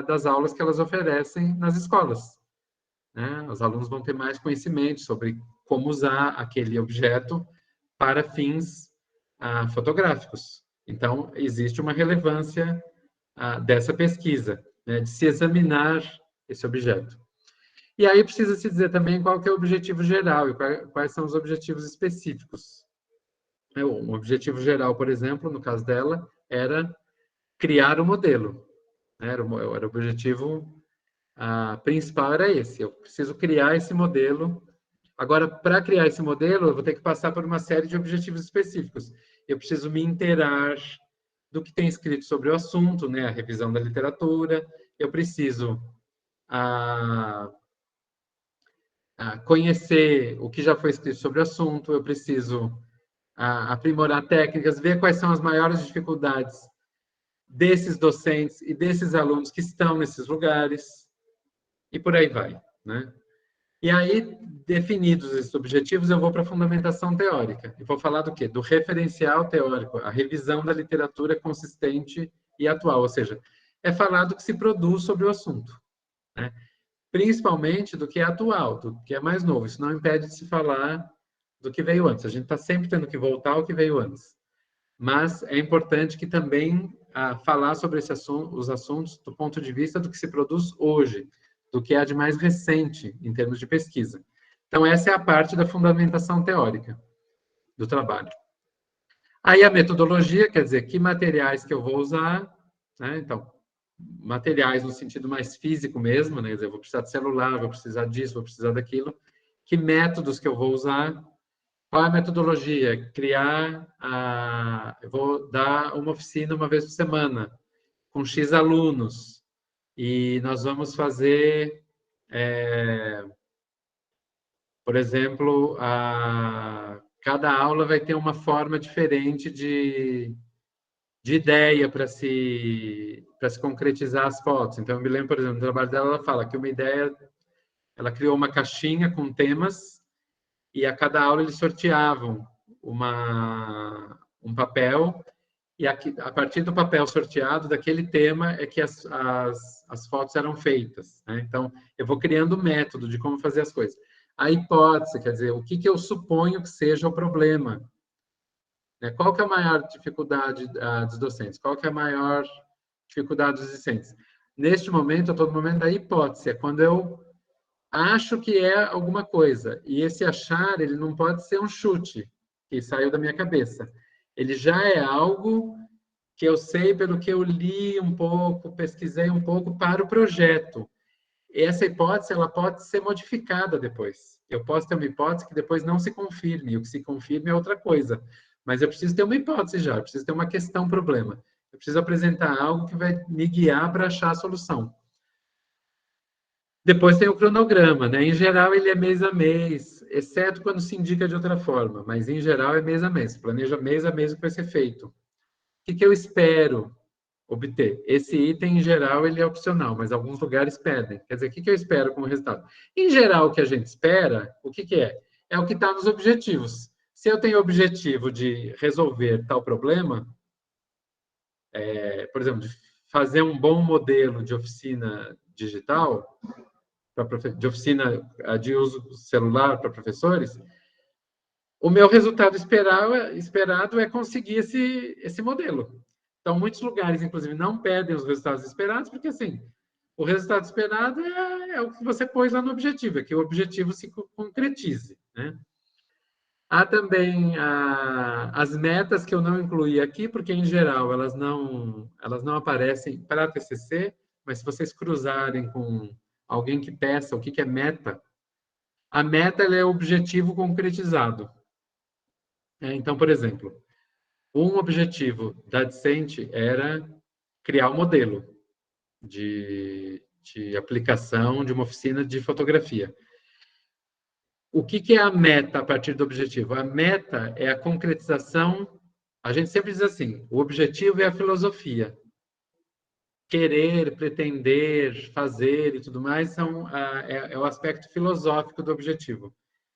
das aulas que elas oferecem nas escolas, né? Os alunos vão ter mais conhecimento sobre como usar aquele objeto para fins fotográficos. Então, existe uma relevância dessa pesquisa, né, de se examinar esse objeto. E aí precisa se dizer também qual que é o objetivo geral e quais são os objetivos específicos. Um objetivo geral, por exemplo, no caso dela, era criar o modelo. Era o objetivo principal, era esse. Eu preciso criar esse modelo Agora, para criar esse modelo, eu vou ter que passar por uma série de objetivos específicos. Eu preciso me inteirar do que tem escrito sobre o assunto, né? A revisão da literatura. Eu preciso conhecer o que já foi escrito sobre o assunto. Eu preciso aprimorar técnicas, ver quais são as maiores dificuldades desses docentes e desses alunos que estão nesses lugares, e por aí vai, né? E aí, definidos esses objetivos, eu vou para a fundamentação teórica. E vou falar do quê? Do referencial teórico, a revisão da literatura consistente e atual, ou seja, é falar do que se produz sobre o assunto, né? Principalmente do que é atual, do que é mais novo. Isso não impede de se falar do que veio antes. A gente está sempre tendo que voltar ao que veio antes. Mas é importante que também falar sobre os assuntos do ponto de vista do que se produz hoje, do que há de mais recente em termos de pesquisa. Então, essa é a parte da fundamentação teórica do trabalho. Aí a metodologia, quer dizer, que materiais que eu vou usar, né? Então, materiais no sentido mais físico mesmo, né? Quer dizer, eu vou precisar de celular, vou precisar disso, vou precisar daquilo. Que métodos que eu vou usar? Qual é a metodologia? Eu vou dar uma oficina uma vez por semana, com X alunos, e nós vamos fazer, por exemplo, cada aula vai ter uma forma diferente de ideia para se concretizar as fotos. Então, eu me lembro, por exemplo, no trabalho dela, ela fala que uma ideia, ela criou uma caixinha com temas, e a cada aula eles sorteavam um papel, e a partir do papel sorteado, daquele tema, é que as fotos eram feitas, né? Então, eu vou criando o método de como fazer as coisas. A hipótese, quer dizer, o que eu suponho que seja o problema. Qual que é a maior dificuldade dos docentes? Qual que é a maior dificuldade dos discentes? Neste momento, eu estou no momento da hipótese, é quando eu acho que é alguma coisa. E esse achar, ele não pode ser um chute que saiu da minha cabeça. Ele já é algo que eu sei pelo que eu li um pouco, pesquisei um pouco para o projeto. Essa hipótese, ela pode ser modificada depois. Eu posso ter uma hipótese que depois não se confirme, e o que se confirme é outra coisa. Mas eu preciso ter uma hipótese já, eu preciso ter uma questão, problema. Eu preciso apresentar algo que vai me guiar para achar a solução. Depois tem o cronograma, né? Em geral, ele é mês a mês, exceto quando se indica de outra forma, mas em geral é mês a mês. Planeja mês a mês o que vai ser feito. O que eu espero obter? Esse item, em geral, ele é opcional, mas alguns lugares pedem. Quer dizer, o que eu espero como resultado? Em geral, o que a gente espera, o que é? É o que está nos objetivos. Se eu tenho o objetivo de resolver tal problema, por exemplo, de fazer um bom modelo de oficina digital, de oficina de uso celular para professores, o meu resultado esperado é conseguir esse modelo. Então, muitos lugares, inclusive, não pedem os resultados esperados, porque, assim, o resultado esperado é o que você pôs lá no objetivo, é que o objetivo se concretize, né? Há também as metas que eu não incluí aqui, porque, em geral, elas não aparecem para a TCC, mas se vocês cruzarem com alguém que peça o que é meta, a meta é o objetivo concretizado. Então, por exemplo, um objetivo da Discente era criar um modelo de aplicação de uma oficina de fotografia. O que é a meta a partir do objetivo? A meta é a concretização. A gente sempre diz assim, o objetivo é a filosofia. Querer, pretender, fazer e tudo mais é o aspecto filosófico do objetivo.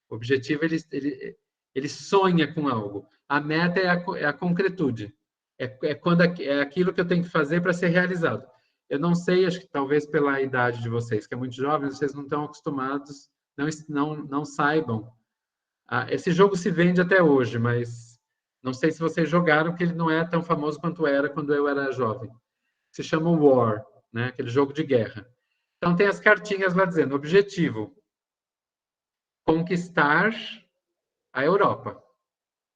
O objetivo, ele sonha com algo. A meta é a concretude. É aquilo que eu tenho que fazer para ser realizado. Eu não sei, acho que talvez pela idade de vocês, que é muito jovem, vocês não estão acostumados, não saibam. Esse jogo se vende até hoje, mas não sei se vocês jogaram, porque ele não é tão famoso quanto era quando eu era jovem. Se chama War, né? Aquele jogo de guerra. Então, tem as cartinhas lá dizendo, objetivo, conquistar a Europa.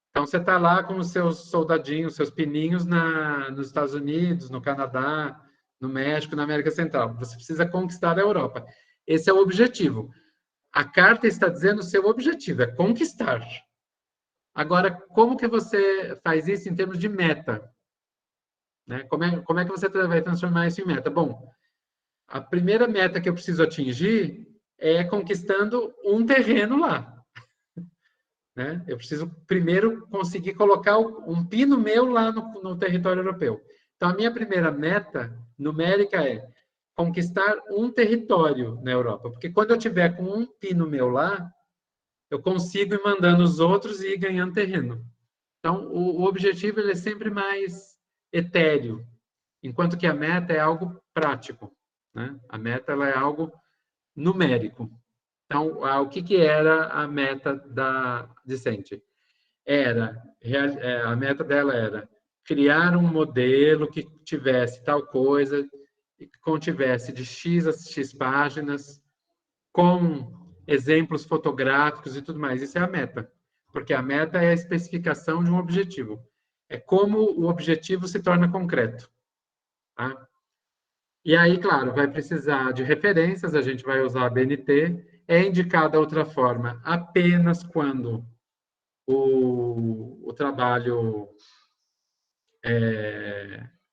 Então, você está lá com os seus soldadinhos, seus pininhos nos Estados Unidos, no Canadá, no México, na América Central. Você precisa conquistar a Europa. Esse é o objetivo. A carta está dizendo o seu objetivo, é conquistar. Agora, como que você faz isso em termos de meta? Né? Como é que você vai transformar isso em meta? Bom, a primeira meta que eu preciso atingir é conquistando um terreno lá. Né? Eu preciso primeiro conseguir colocar um pino meu lá no território europeu. Então, a minha primeira meta numérica é conquistar um território na Europa. Porque quando eu tiver com um pino meu lá, eu consigo ir mandando os outros e ir ganhando terreno. Então, o objetivo ele é sempre mais etéreo, enquanto que a meta é algo prático. Né? A meta ela é algo numérico. Então, o que era a meta da Dicente? A meta dela era criar um modelo que tivesse tal coisa, que contivesse de X a X páginas, com exemplos fotográficos e tudo mais. Isso é a meta, porque a meta é a especificação de um objetivo. É como o objetivo se torna concreto. Tá? E aí, claro, vai precisar de referências, a gente vai usar a BNT. É indicada outra forma apenas quando o trabalho,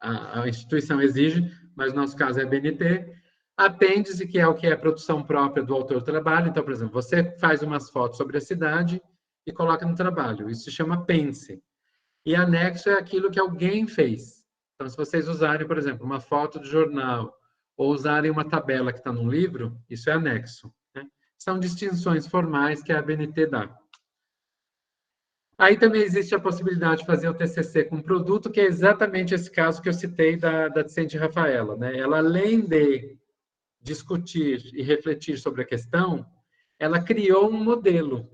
a instituição exige, mas no nosso caso é BNT. Apêndice, que é o que é a produção própria do autor do trabalho. Então, por exemplo, você faz umas fotos sobre a cidade e coloca no trabalho. Isso se chama apêndice. E anexo é aquilo que alguém fez. Então, se vocês usarem, por exemplo, uma foto de jornal ou usarem uma tabela que está num livro, isso é anexo. Né? São distinções formais que a ABNT dá. Aí também existe a possibilidade de fazer o TCC com produto, que é exatamente esse caso que eu citei da Dicente Rafaela. Né? Ela, além de discutir e refletir sobre a questão, ela criou um modelo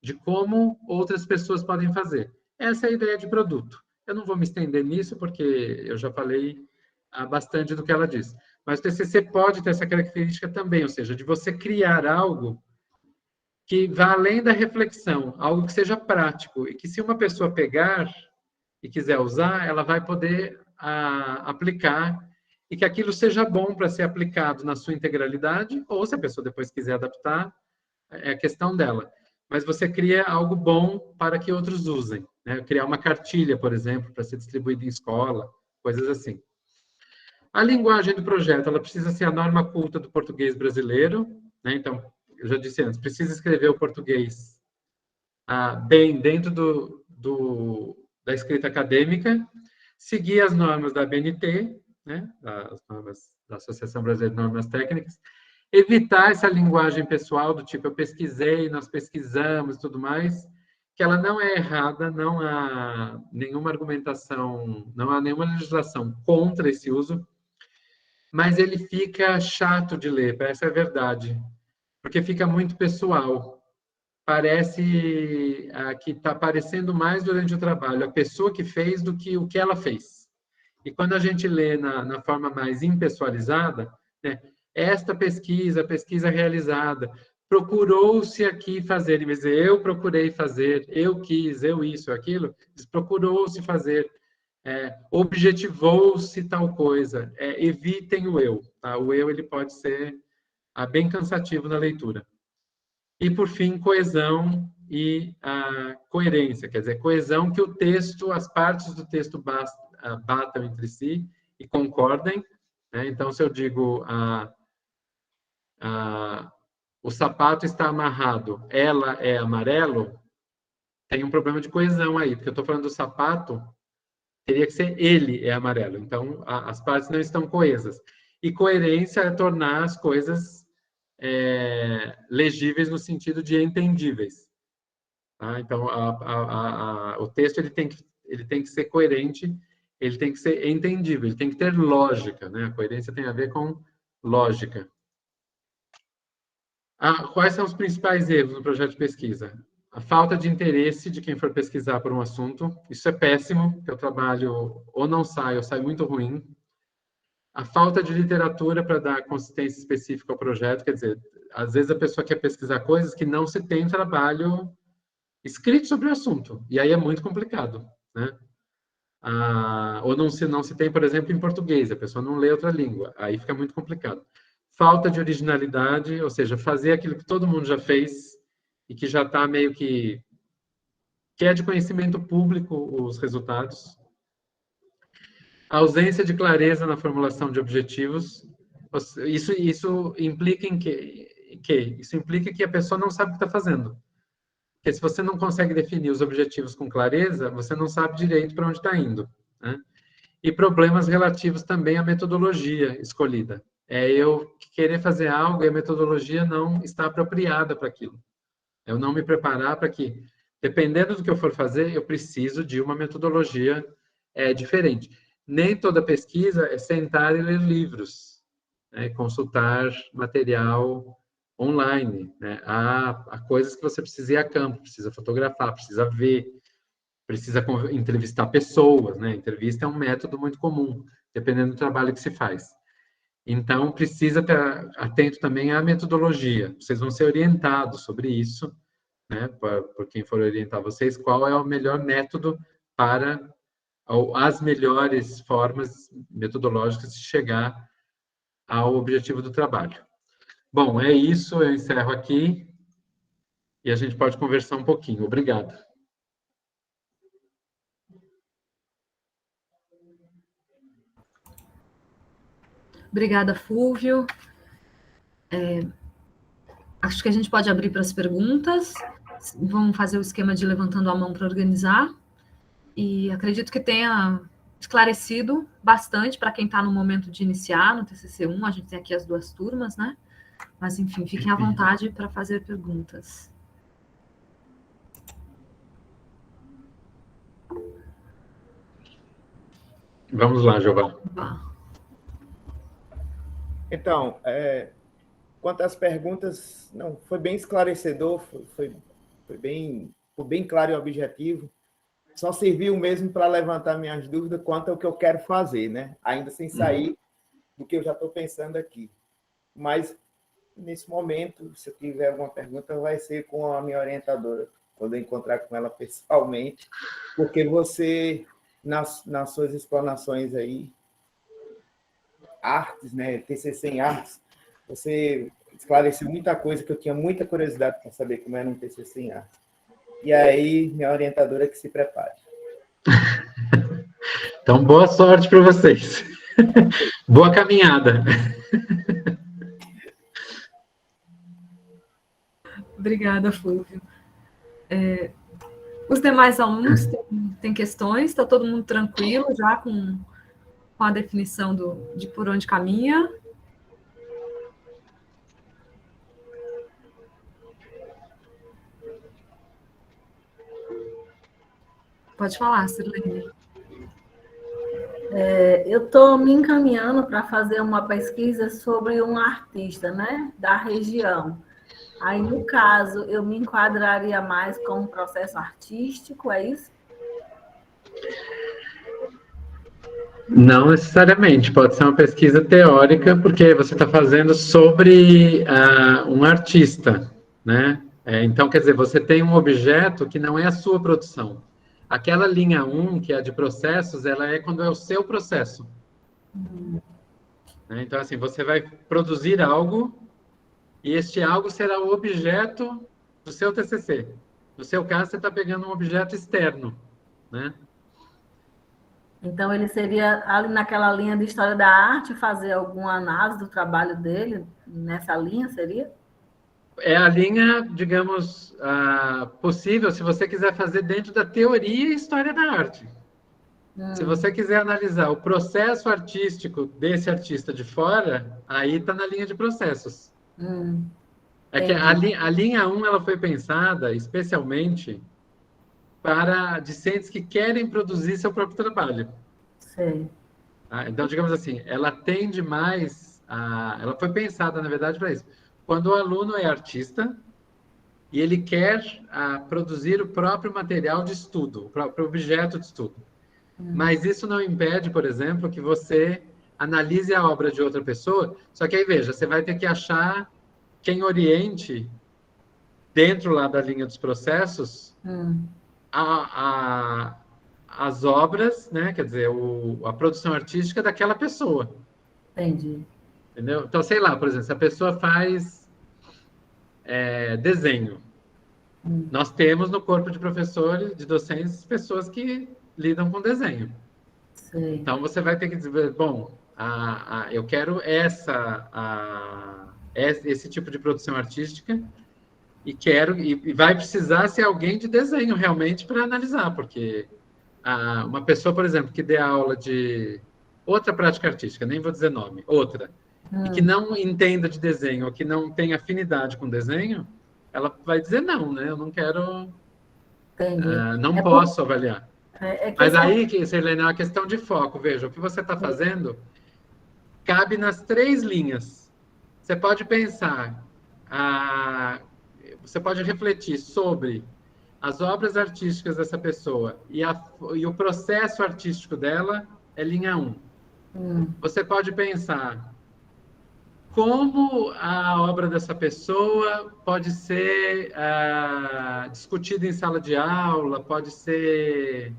de como outras pessoas podem fazer. Essa é a ideia de produto. Eu não vou me estender nisso, porque eu já falei bastante do que ela diz. Mas o TCC pode ter essa característica também, ou seja, de você criar algo que vá além da reflexão, algo que seja prático, e que se uma pessoa pegar e quiser usar, ela vai poder aplicar, e que aquilo seja bom para ser aplicado na sua integralidade, ou se a pessoa depois quiser adaptar, é a questão dela. Mas você cria algo bom para que outros usem. Né? Criar uma cartilha, por exemplo, para ser distribuída em escola, coisas assim. A linguagem do projeto, ela precisa ser a norma culta do português brasileiro. Né? Então, eu já disse antes, precisa escrever o português bem dentro da escrita acadêmica, seguir as normas da ABNT, né? As normas da Associação Brasileira de Normas Técnicas, evitar essa linguagem pessoal do tipo, eu pesquisei, nós pesquisamos e tudo mais, que ela não é errada, não há nenhuma argumentação, não há nenhuma legislação contra esse uso, mas ele fica chato de ler, essa é a verdade, porque fica muito pessoal. Parece que está aparecendo mais durante o trabalho a pessoa que fez do que o que ela fez. E quando a gente lê na forma mais impessoalizada, né, esta pesquisa realizada, procurou-se aqui fazer, em vez de dizer eu procurei fazer, eu quis, eu isso, aquilo, procurou-se fazer, objetivou-se tal coisa, evitem o eu. Tá? O eu ele pode ser bem cansativo na leitura. E, por fim, coesão e coerência, quer dizer, coesão que o texto, as partes do texto batam entre si e concordem. Né? Então, se eu digo o sapato está amarrado, ela é amarelo, tem um problema de coesão aí, porque eu estou falando do sapato, teria que ser ele é amarelo. Então, as partes não estão coesas. E coerência é tornar as coisas legíveis no sentido de entendíveis. Tá? Então, o texto ele tem que ser coerente, ele tem que ser entendível, ele tem que ter lógica. Né? A coerência tem a ver com lógica. Quais são os principais erros no projeto de pesquisa? A falta de interesse de quem for pesquisar por um assunto. Isso é péssimo, porque o trabalho ou não sai, ou sai muito ruim. A falta de literatura para dar consistência específica ao projeto, quer dizer, às vezes a pessoa quer pesquisar coisas que não se tem trabalho escrito sobre o assunto, e aí é muito complicado, né? Ou não se tem, por exemplo, em português, a pessoa não lê outra língua, aí fica muito complicado. falta de originalidade, ou seja, fazer aquilo que todo mundo já fez e que já está meio que é de conhecimento público os resultados. A ausência de clareza na formulação de objetivos. Isso implica em que? Isso implica que a pessoa não sabe o que está fazendo. Porque se você não consegue definir os objetivos com clareza, você não sabe direito para onde está indo, né? E problemas relativos também à metodologia escolhida. É eu querer fazer algo e a metodologia não está apropriada para aquilo. Eu não me preparar para que, dependendo do que eu for fazer, eu preciso de uma metodologia diferente. Nem toda pesquisa é sentar e ler livros, né, consultar material online, né? Há coisas que você precisa ir a campo, precisa fotografar, precisa ver, precisa entrevistar pessoas, né? Entrevista é um método muito comum, dependendo do trabalho que se faz. Então, precisa estar atento também à metodologia. Vocês vão ser orientados sobre isso, né? Por quem for orientar vocês, qual é o melhor método para ou as melhores formas metodológicas de chegar ao objetivo do trabalho. Bom, é isso, eu encerro aqui e a gente pode conversar um pouquinho. Obrigado. Obrigada, Fúvio. Acho que a gente pode abrir para as perguntas. Vamos fazer o esquema de levantando a mão para organizar. E acredito que tenha esclarecido bastante para quem está no momento de iniciar no TCC1. A gente tem aqui as 2 turmas, né? Mas, enfim, fiquem à vontade para fazer perguntas. Vamos lá, Giovana. Então, quanto às perguntas, não, foi bem esclarecedor, foi bem claro e objetivo. Só serviu mesmo para levantar minhas dúvidas quanto ao que eu quero fazer, né? Ainda sem sair do que eu já estou pensando aqui. Mas, nesse momento, se eu tiver alguma pergunta, vai ser com a minha orientadora, quando eu encontrar com ela pessoalmente, porque você, nas suas explanações aí, artes, né? TCC em artes, você esclareceu muita coisa que eu tinha muita curiosidade para saber como era um TCC em artes. E aí, minha orientadora que se prepare. Então, boa sorte para vocês. Boa caminhada. Obrigada, Fúvio. Os demais alunos têm questões? Está todo mundo tranquilo já com a definição de por onde caminha? Pode falar, Sirlene. Eu estou me encaminhando para fazer uma pesquisa sobre um artista, né, da região. Aí, no caso, eu me enquadraria mais com um processo artístico, é isso? Não necessariamente, pode ser uma pesquisa teórica, porque você está fazendo sobre um artista, né? Então, quer dizer, você tem um objeto que não é a sua produção. Aquela linha 1, que é a de processos, ela é quando é o seu processo. Então, assim, você vai produzir algo e este algo será o objeto do seu TCC. No seu caso, você está pegando um objeto externo, né? Então, ele seria, ali naquela linha de história da arte, fazer alguma análise do trabalho dele, nessa linha, seria? É a linha, digamos, possível, se você quiser fazer dentro da teoria e história da arte. Se você quiser analisar o processo artístico desse artista de fora, aí está na linha de processos. É que a linha 1 ela foi pensada especialmente para discentes que querem produzir seu próprio trabalho. Sim. Então, digamos assim, ela tende mais ela foi pensada, na verdade, para isso. Quando o aluno é artista e ele quer produzir o próprio material de estudo, o próprio objeto de estudo. Mas isso não impede, por exemplo, que você analise a obra de outra pessoa, só que aí, veja, você vai ter que achar quem oriente, dentro lá da linha dos processos, as obras, né? Quer dizer, a produção artística daquela pessoa. Entendi. Entendeu? Então, sei lá, por exemplo, se a pessoa faz desenho, nós temos no corpo de professores, de docentes, pessoas que lidam com desenho. Sim. Então, você vai ter que dizer, bom, eu quero esse tipo de produção artística e vai precisar ser alguém de desenho realmente para analisar, porque uma pessoa, por exemplo, que dê aula de outra prática artística, nem vou dizer nome, outra, e que não entenda de desenho, ou que não tenha afinidade com desenho, ela vai dizer não, né? Eu não quero, não posso avaliar. Mas aí, Sirlene, é uma questão de foco. Veja, o que você está fazendo cabe nas 3 linhas. Você pode pensar, você pode refletir sobre as obras artísticas dessa pessoa e o processo artístico dela é linha 1. Você pode pensar como a obra dessa pessoa pode ser discutida em sala de aula, pode ser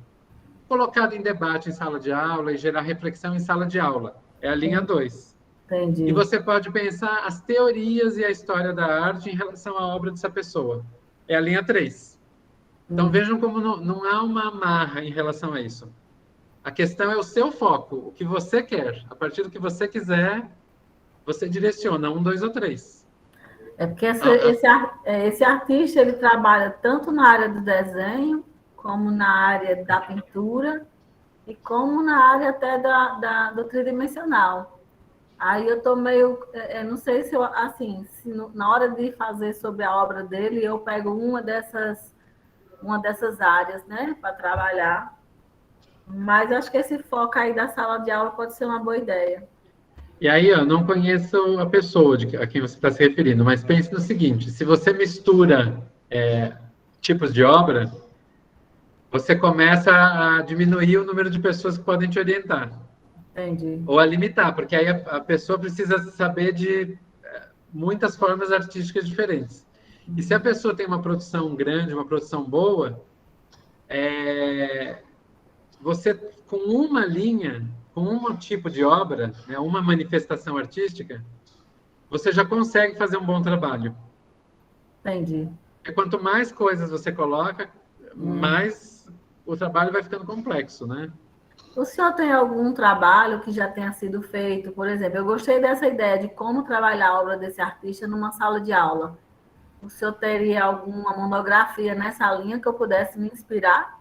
colocada em debate em sala de aula e gerar reflexão em sala de aula. É a linha 2. Entendi. E você pode pensar as teorias e a história da arte em relação à obra dessa pessoa. É a linha 3. Então, vejam como não há uma amarra em relação a isso. A questão é o seu foco, o que você quer. A partir do que você quiser, você direciona 1, 2 ou 3. É porque esse artista, ele trabalha tanto na área do desenho, como na área da pintura, e como na área até do tridimensional. Aí eu estou meio... não sei se, na hora de fazer sobre a obra dele, eu pego uma dessas áreas, né, para trabalhar. Mas acho que esse foco aí da sala de aula pode ser uma boa ideia. E aí, eu não conheço a pessoa a quem você está se referindo, mas pense no seguinte, se você mistura tipos de obra, você começa a diminuir o número de pessoas que podem te orientar. Entendi. Ou a limitar, porque aí a pessoa precisa saber de muitas formas artísticas diferentes. E se a pessoa tem uma produção grande, uma produção boa, você, com uma linha, com um tipo de obra, né, uma manifestação artística, você já consegue fazer um bom trabalho. Entendi. E quanto mais coisas você coloca, mais o trabalho vai ficando complexo, né? O senhor tem algum trabalho que já tenha sido feito? Por exemplo, eu gostei dessa ideia de como trabalhar a obra desse artista numa sala de aula. O senhor teria alguma monografia nessa linha que eu pudesse me inspirar?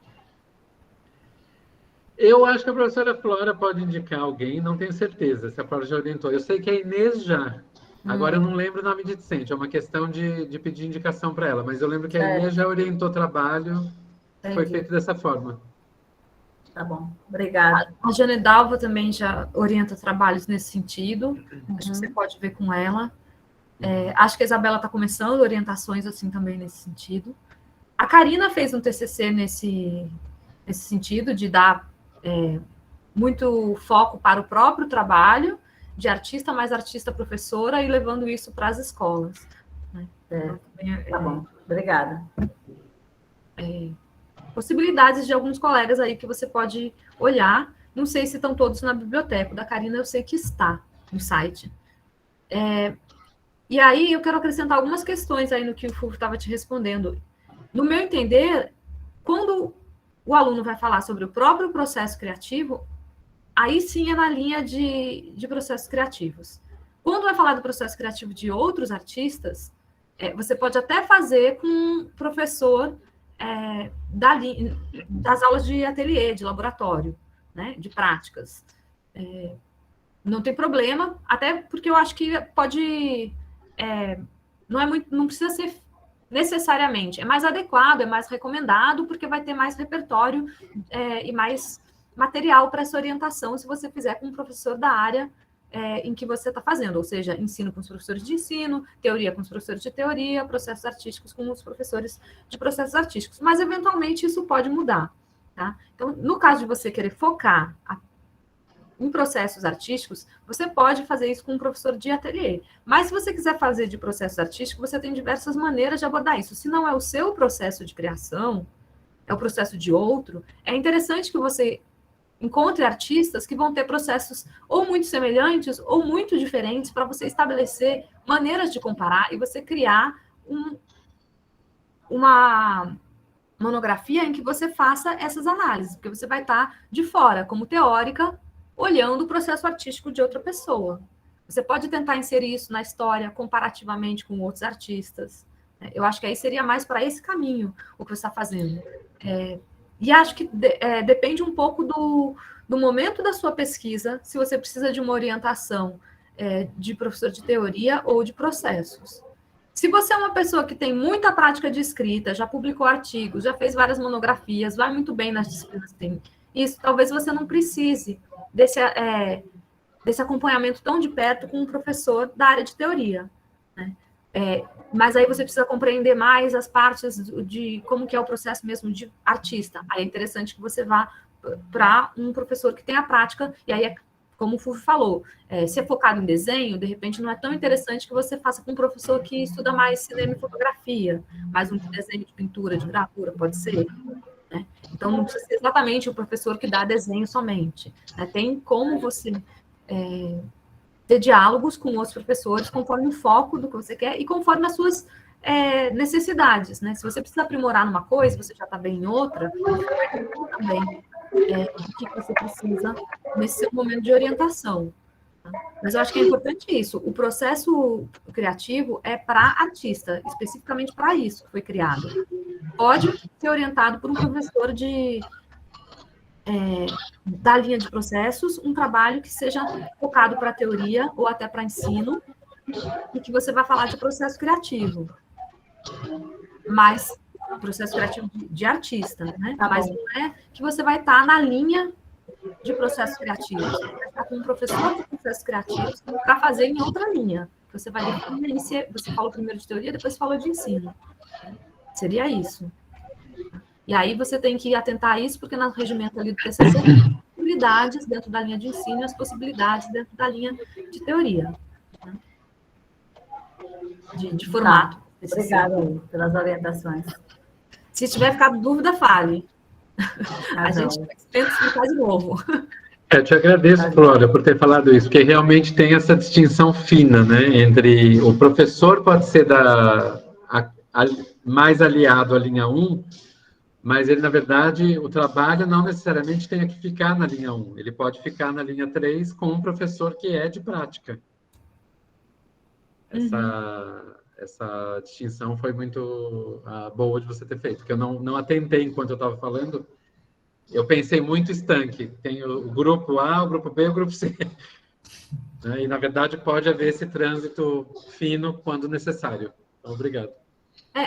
Eu acho que a professora Flora pode indicar alguém, não tenho certeza se a Flora já orientou. Eu sei que a Inês já. Agora eu não lembro o nome de discente, é uma questão de pedir indicação para ela, mas eu lembro que a Inês já orientou trabalho, foi feito dessa forma. Tá bom, obrigada. A Jane Dalva também já orienta trabalhos nesse sentido, acho que você pode ver com ela. Acho que a Isabela está começando orientações assim também nesse sentido. A Karina fez um TCC nesse sentido, de dar muito foco para o próprio trabalho, de artista mais artista professora, e levando isso para as escolas. Né? Tá bom, obrigada. Possibilidades de alguns colegas aí que você pode olhar. Não sei se estão todos na biblioteca. Da Karina eu sei que está no site. E aí eu quero acrescentar algumas questões aí no que o Fulvio estava te respondendo. No meu entender, quando o aluno vai falar sobre o próprio processo criativo, aí sim é na linha de processos criativos. Quando vai falar do processo criativo de outros artistas, você pode até fazer com um professor das aulas de ateliê, de laboratório, né, de práticas. Não tem problema, até porque eu acho que pode... não precisa ser necessariamente, é mais adequado, é mais recomendado, porque vai ter mais repertório e mais material para essa orientação, se você fizer com um professor da área em que você está fazendo, ou seja, ensino com os professores de ensino, teoria com os professores de teoria, processos artísticos com os professores de processos artísticos, mas eventualmente isso pode mudar, tá? Então, no caso de você querer focar em processos artísticos, você pode fazer isso com um professor de ateliê. Mas se você quiser fazer de processos artísticos, você tem diversas maneiras de abordar isso. Se não é o seu processo de criação, é o processo de outro, é interessante que você encontre artistas que vão ter processos ou muito semelhantes ou muito diferentes para você estabelecer maneiras de comparar e você criar uma monografia em que você faça essas análises, porque você vai estar de fora, como teórica, olhando o processo artístico de outra pessoa. Você pode tentar inserir isso na história comparativamente com outros artistas. Eu acho que aí seria mais para esse caminho o que você está fazendo. E acho que depende um pouco do momento da sua pesquisa, se você precisa de uma orientação de professor de teoria ou de processos. Se você é uma pessoa que tem muita prática de escrita, já publicou artigos, já fez várias monografias, vai muito bem nas disciplinas que tem isso, talvez você não precise desse acompanhamento tão de perto com um professor da área de teoria, né? Mas aí você precisa compreender mais as partes de como que é o processo mesmo de artista. Aí é interessante que você vá para um professor que tem a prática, e aí como o Fulvio falou, se é focado em desenho, de repente não é tão interessante que você faça com um professor que estuda mais cinema e fotografia, mais um de desenho, de pintura, de gravura, pode ser, né? Então não precisa ser exatamente o professor que dá desenho somente, né? Tem como você ter diálogos com outros professores conforme o foco do que você quer e conforme as suas necessidades, né? Se você precisa aprimorar numa coisa, você já está bem em outra, você vai ter também o que você precisa nesse seu momento de orientação. Tá? Mas eu acho que é importante isso. O processo criativo é para artista, especificamente para isso que foi criado. Pode ser orientado por um professor da linha de processos, um trabalho que seja focado para teoria ou até para ensino, e que você vai falar de processo criativo. Mas processo criativo de artista, né? Mas não é que você vai estar na linha de processo criativo. Você vai estar com um professor de processos criativos para fazer em outra linha. Você vai definir, você falou primeiro de teoria, depois falou de ensino. Seria isso. E aí você tem que atentar a isso, porque no regimento ali do TCC tem as possibilidades dentro da linha de ensino e as possibilidades dentro da linha de teoria. Né? De formato. Obrigada pelas orientações. Se tiver ficado dúvida, fale. A gente tenta explicar de novo. Eu te agradeço, Flora, por ter falado isso, porque realmente tem essa distinção fina, né, entre o professor pode ser mais aliado à linha 1, mas ele, na verdade, o trabalho não necessariamente tem que ficar na linha 1, ele pode ficar na linha 3 com um professor que é de prática. Essa distinção foi muito boa de você ter feito, porque eu não atentei enquanto eu estava falando. Eu pensei muito estanque. Tem o grupo A, o grupo B e o grupo C. Né? E, na verdade, pode haver esse trânsito fino quando necessário. Então, obrigado.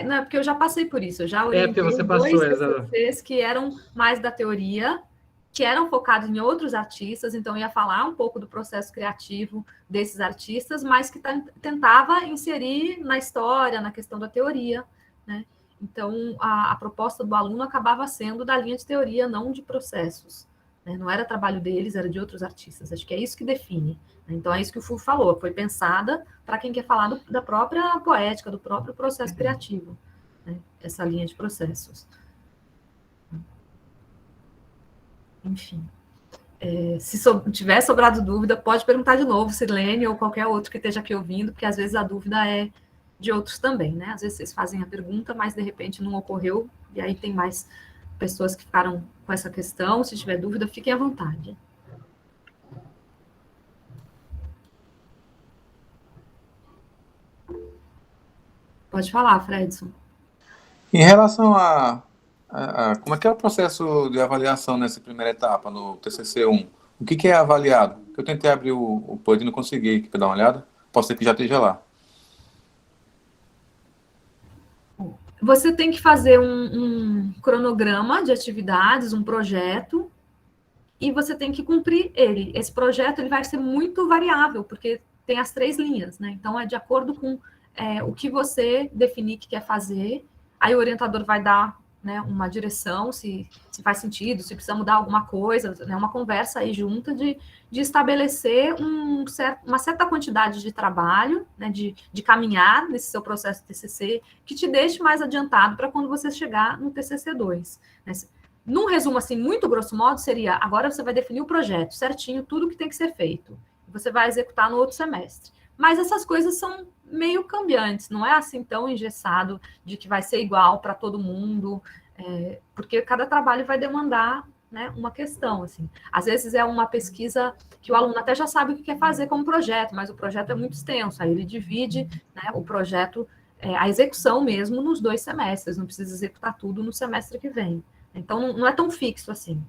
Não, é porque eu já passei por isso. Eu já orientei dois TCCs que eram mais da teoria, que eram focados em outros artistas, então ia falar um pouco do processo criativo desses artistas, mas que tentava inserir na história, na questão da teoria, né? Então, a proposta do aluno acabava sendo da linha de teoria, não de processos. Né? Não era trabalho deles, era de outros artistas. Acho que é isso que define. Né? Então, é isso que o Fulvio falou. Foi pensada para quem quer falar da própria poética, do próprio processo criativo. Né? Essa linha de processos. Enfim. Se tiver sobrado dúvida, pode perguntar de novo, Sirlene ou qualquer outro que esteja aqui ouvindo, porque às vezes a dúvida é de outros também, né? Às vezes vocês fazem a pergunta, mas de repente não ocorreu, e aí tem mais pessoas que ficaram com essa questão. Se tiver dúvida, fiquem à vontade. Pode falar, Fredson. Em relação como é que é o processo de avaliação nessa primeira etapa, no TCC1? O que é avaliado? Eu tentei abrir o PUD e não consegui, para dar uma olhada. Pode ser que já esteja lá. Você tem que fazer um cronograma de atividades, um projeto, e você tem que cumprir ele. Esse projeto ele vai ser muito variável, porque tem as 3 linhas, né? Então, é de acordo com o que você definir que quer fazer, aí o orientador vai dar, né, uma direção, se faz sentido, se precisa mudar alguma coisa, né, uma conversa aí junta de estabelecer uma certa quantidade de trabalho, né, de caminhar nesse seu processo de TCC, que te deixe mais adiantado para quando você chegar no TCC2. Né? num resumo assim, muito grosso modo, seria, agora você vai definir o projeto certinho, tudo que tem que ser feito. Você vai executar no outro semestre. Mas essas coisas são meio cambiantes, não é assim tão engessado de que vai ser igual para todo mundo, porque cada trabalho vai demandar, né, uma questão, assim. Às vezes é uma pesquisa que o aluno até já sabe o que quer fazer como projeto, mas o projeto é muito extenso, aí ele divide, né, o projeto, a execução mesmo, nos 2 semestres, não precisa executar tudo no semestre que vem. Então, não é tão fixo assim,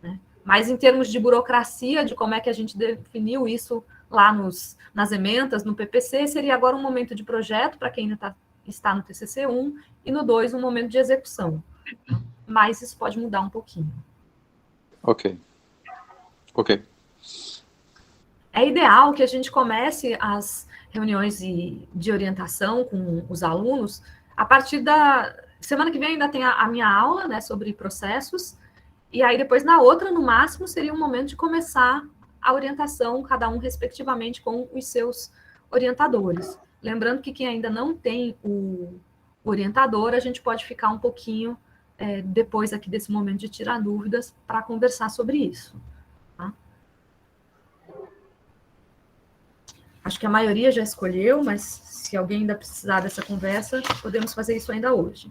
né? Mas em termos de burocracia, de como é que a gente definiu isso lá nas ementas, no PPC, seria agora um momento de projeto, para quem ainda está no TCC1, e no 2, um momento de execução. Mas isso pode mudar um pouquinho. Ok. É ideal que a gente comece as reuniões de orientação com os alunos a partir da... Semana que vem ainda tem a minha aula, né, sobre processos, e aí depois na outra, no máximo, seria um momento de começar a orientação, cada um respectivamente com os seus orientadores. Lembrando que quem ainda não tem o orientador, a gente pode ficar um pouquinho depois aqui desse momento de tirar dúvidas para conversar sobre isso. Tá? Acho que a maioria já escolheu, mas se alguém ainda precisar dessa conversa, podemos fazer isso ainda hoje.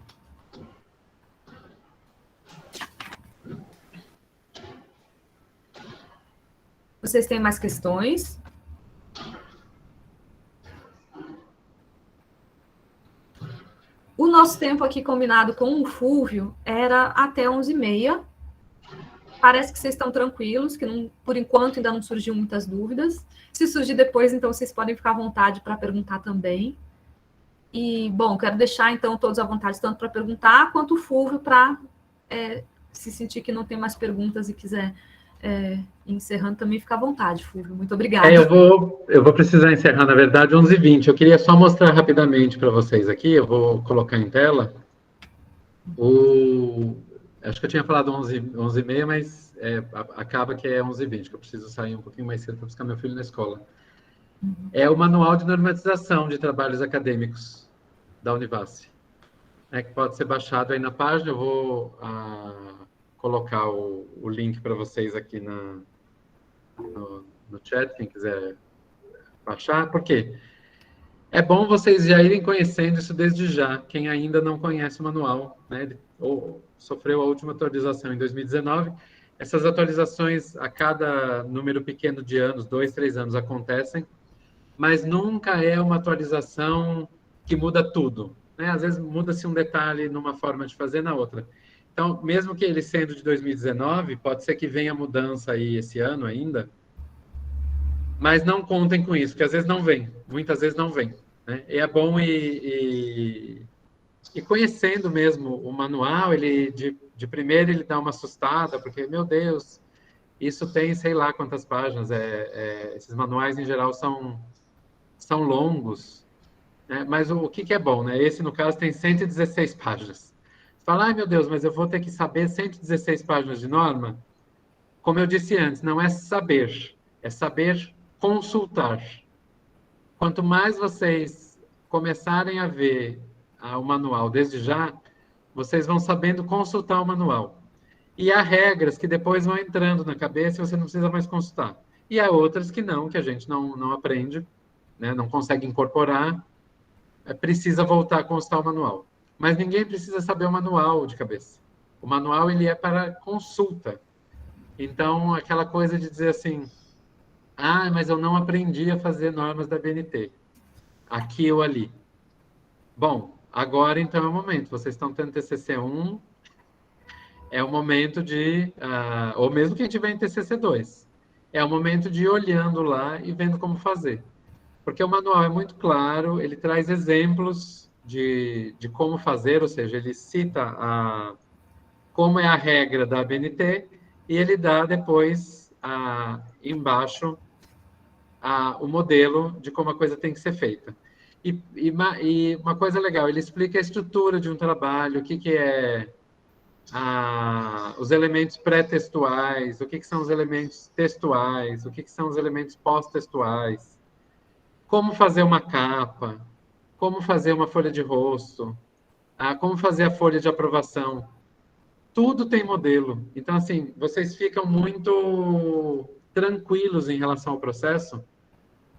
Vocês têm mais questões? O nosso tempo aqui combinado com o Fúvio era até 11h30. Parece que vocês estão tranquilos, que não, por enquanto ainda não surgiu muitas dúvidas. Se surgir depois, então vocês podem ficar à vontade para perguntar também. E, bom, quero deixar então todos à vontade, tanto para perguntar, quanto o Fúvio para se sentir que não tem mais perguntas e quiser encerrando também, fica à vontade, Fúvio. Muito obrigada. Eu vou precisar encerrar, na verdade, 11h20. Eu queria só mostrar rapidamente para vocês aqui, eu vou colocar em tela. Acho que eu tinha falado 11h30, mas acaba que é 11h20, que eu preciso sair um pouquinho mais cedo para buscar meu filho na escola. É o Manual de Normatização de Trabalhos Acadêmicos da Univasse, que pode ser baixado aí na página. Eu vou colocar o link para vocês aqui no chat, quem quiser baixar. Por quê? É bom vocês já irem conhecendo isso desde já, quem ainda não conhece o manual, né, ou sofreu a última atualização em 2019. Essas atualizações, a cada número pequeno de anos, 2, 3 anos, acontecem, mas nunca é uma atualização que muda tudo, né? Às vezes muda-se um detalhe numa forma de fazer, na outra. Então, mesmo que ele sendo de 2019, pode ser que venha mudança aí esse ano ainda, mas não contem com isso, porque às vezes não vem, muitas vezes não vem, né? E é bom ir conhecendo mesmo o manual. Ele de primeiro ele dá uma assustada, porque, meu Deus, isso tem sei lá quantas páginas. Esses manuais, em geral, são longos, né? Mas o que é bom, né? Esse, no caso, tem 116 páginas. Você fala, ai meu Deus, mas eu vou ter que saber 116 páginas de norma? Como eu disse antes, não é saber, é saber consultar. Quanto mais vocês começarem a ver o manual desde já, vocês vão sabendo consultar o manual. E há regras que depois vão entrando na cabeça e você não precisa mais consultar. E há outras que não, que a gente não aprende, né, não consegue incorporar, precisa voltar a consultar o manual. Mas ninguém precisa saber o manual de cabeça. O manual ele é para consulta. Então, aquela coisa de dizer assim, mas eu não aprendi a fazer normas da BNT, aqui ou ali. Bom, agora então é o momento. Vocês estão tendo TCC1, é o momento de, ou mesmo quem tiver em TCC2, é o momento de ir olhando lá e vendo como fazer. Porque o manual é muito claro, ele traz exemplos de como fazer, ou seja, ele cita como é a regra da BNT e ele dá depois embaixo o modelo de como a coisa tem que ser feita. E uma coisa legal, ele explica a estrutura de um trabalho, o que é os elementos pré-textuais, o que são os elementos textuais, o que são os elementos pós-textuais, como fazer uma capa, como fazer uma folha de rosto, como fazer a folha de aprovação. tudo tem modelo. Então, assim, vocês ficam muito tranquilos em relação ao processo,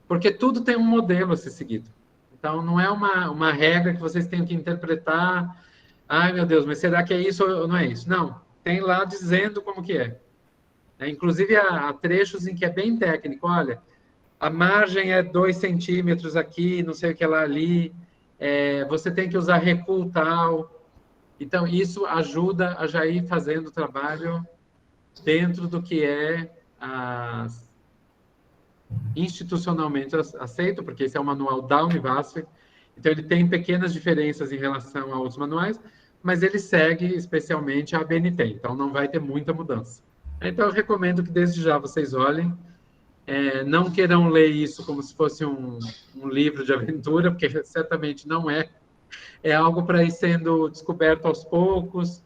porque tudo tem um modelo a ser seguido. Então, não é uma regra que vocês têm que interpretar. Ai, meu Deus, mas será que é isso ou não é isso? Não, tem lá dizendo como que é. Inclusive, há trechos em que é bem técnico. Olha, a margem é 2 centímetros aqui, não sei o que lá ali. Você tem que usar recuo tal. Então, isso ajuda a já ir fazendo o trabalho dentro do que é institucionalmente aceito, porque esse é o manual da Univasf. Então, ele tem pequenas diferenças em relação a outros manuais, mas ele segue especialmente a ABNT, então não vai ter muita mudança. Então, eu recomendo que desde já vocês olhem, não queiram ler isso como se fosse um livro de aventura, porque certamente não é. É algo para ir sendo descoberto aos poucos,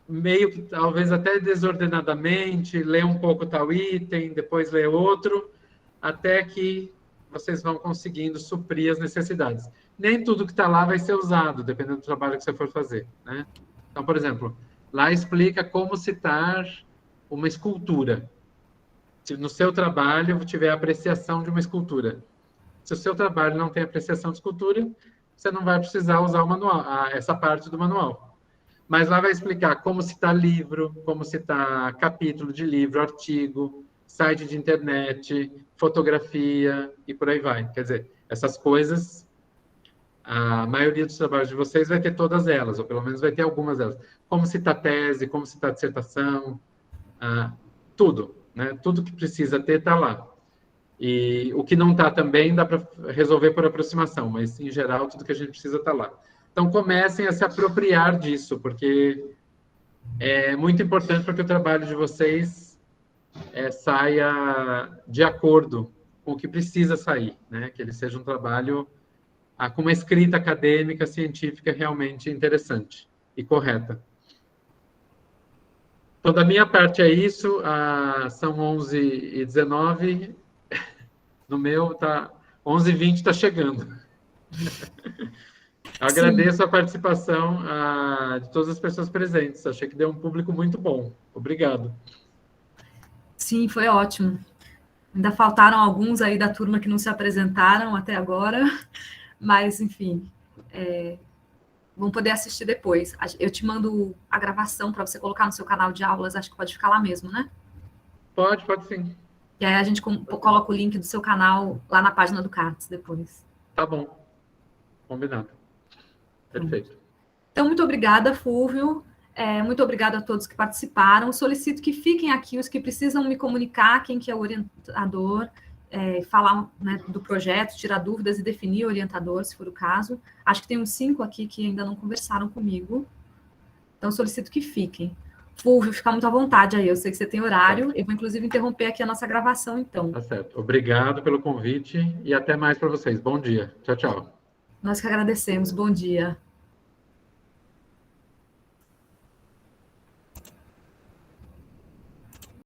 meio que talvez até desordenadamente, ler um pouco tal item, depois ler outro, até que vocês vão conseguindo suprir as necessidades. Nem tudo que está lá vai ser usado, dependendo do trabalho que você for fazer, né? Então, por exemplo, lá explica como citar uma escultura. Se no seu trabalho tiver apreciação de uma escultura. Se o seu trabalho não tem apreciação de escultura, você não vai precisar usar o manual, essa parte do manual. Mas lá vai explicar como citar livro, como citar capítulo de livro, artigo, site de internet, fotografia e por aí vai. Quer dizer, essas coisas, a maioria dos trabalhos de vocês vai ter todas elas, ou pelo menos vai ter algumas delas. Como citar tese, como citar dissertação, tudo, né? Tudo que precisa ter está lá. E o que não está também dá para resolver por aproximação, mas em geral tudo que a gente precisa está lá. Então comecem a se apropriar disso, porque é muito importante para que o trabalho de vocês saia de acordo com o que precisa sair, né? Que ele seja um trabalho com uma escrita acadêmica, científica realmente interessante e correta. Então, da minha parte é isso. São 11h19. No meu, tá 11h20, está chegando. Agradeço a participação de todas as pessoas presentes. Achei que deu um público muito bom. Obrigado. Sim, foi ótimo. Ainda faltaram alguns aí da turma que não se apresentaram até agora, mas, enfim, vão poder assistir depois. Eu te mando a gravação para você colocar no seu canal de aulas, acho que pode ficar lá mesmo, né? Pode sim. E aí a gente coloca o link do seu canal lá na página do CARTS depois. Tá bom. Combinado. Perfeito. Então, muito obrigada, Fúvio. Muito obrigada a todos que participaram. Solicito que fiquem aqui os que precisam me comunicar, quem que é o orientador, falar, né, do projeto, tirar dúvidas e definir o orientador, se for o caso. Acho que tem uns 5 aqui que ainda não conversaram comigo. Então, solicito que fiquem. Fúvio, fica muito à vontade aí, eu sei que você tem horário, eu vou inclusive interromper aqui a nossa gravação, então. Tá certo. Obrigado pelo convite e até mais para vocês. Bom dia. Tchau, tchau. Nós que agradecemos. Bom dia.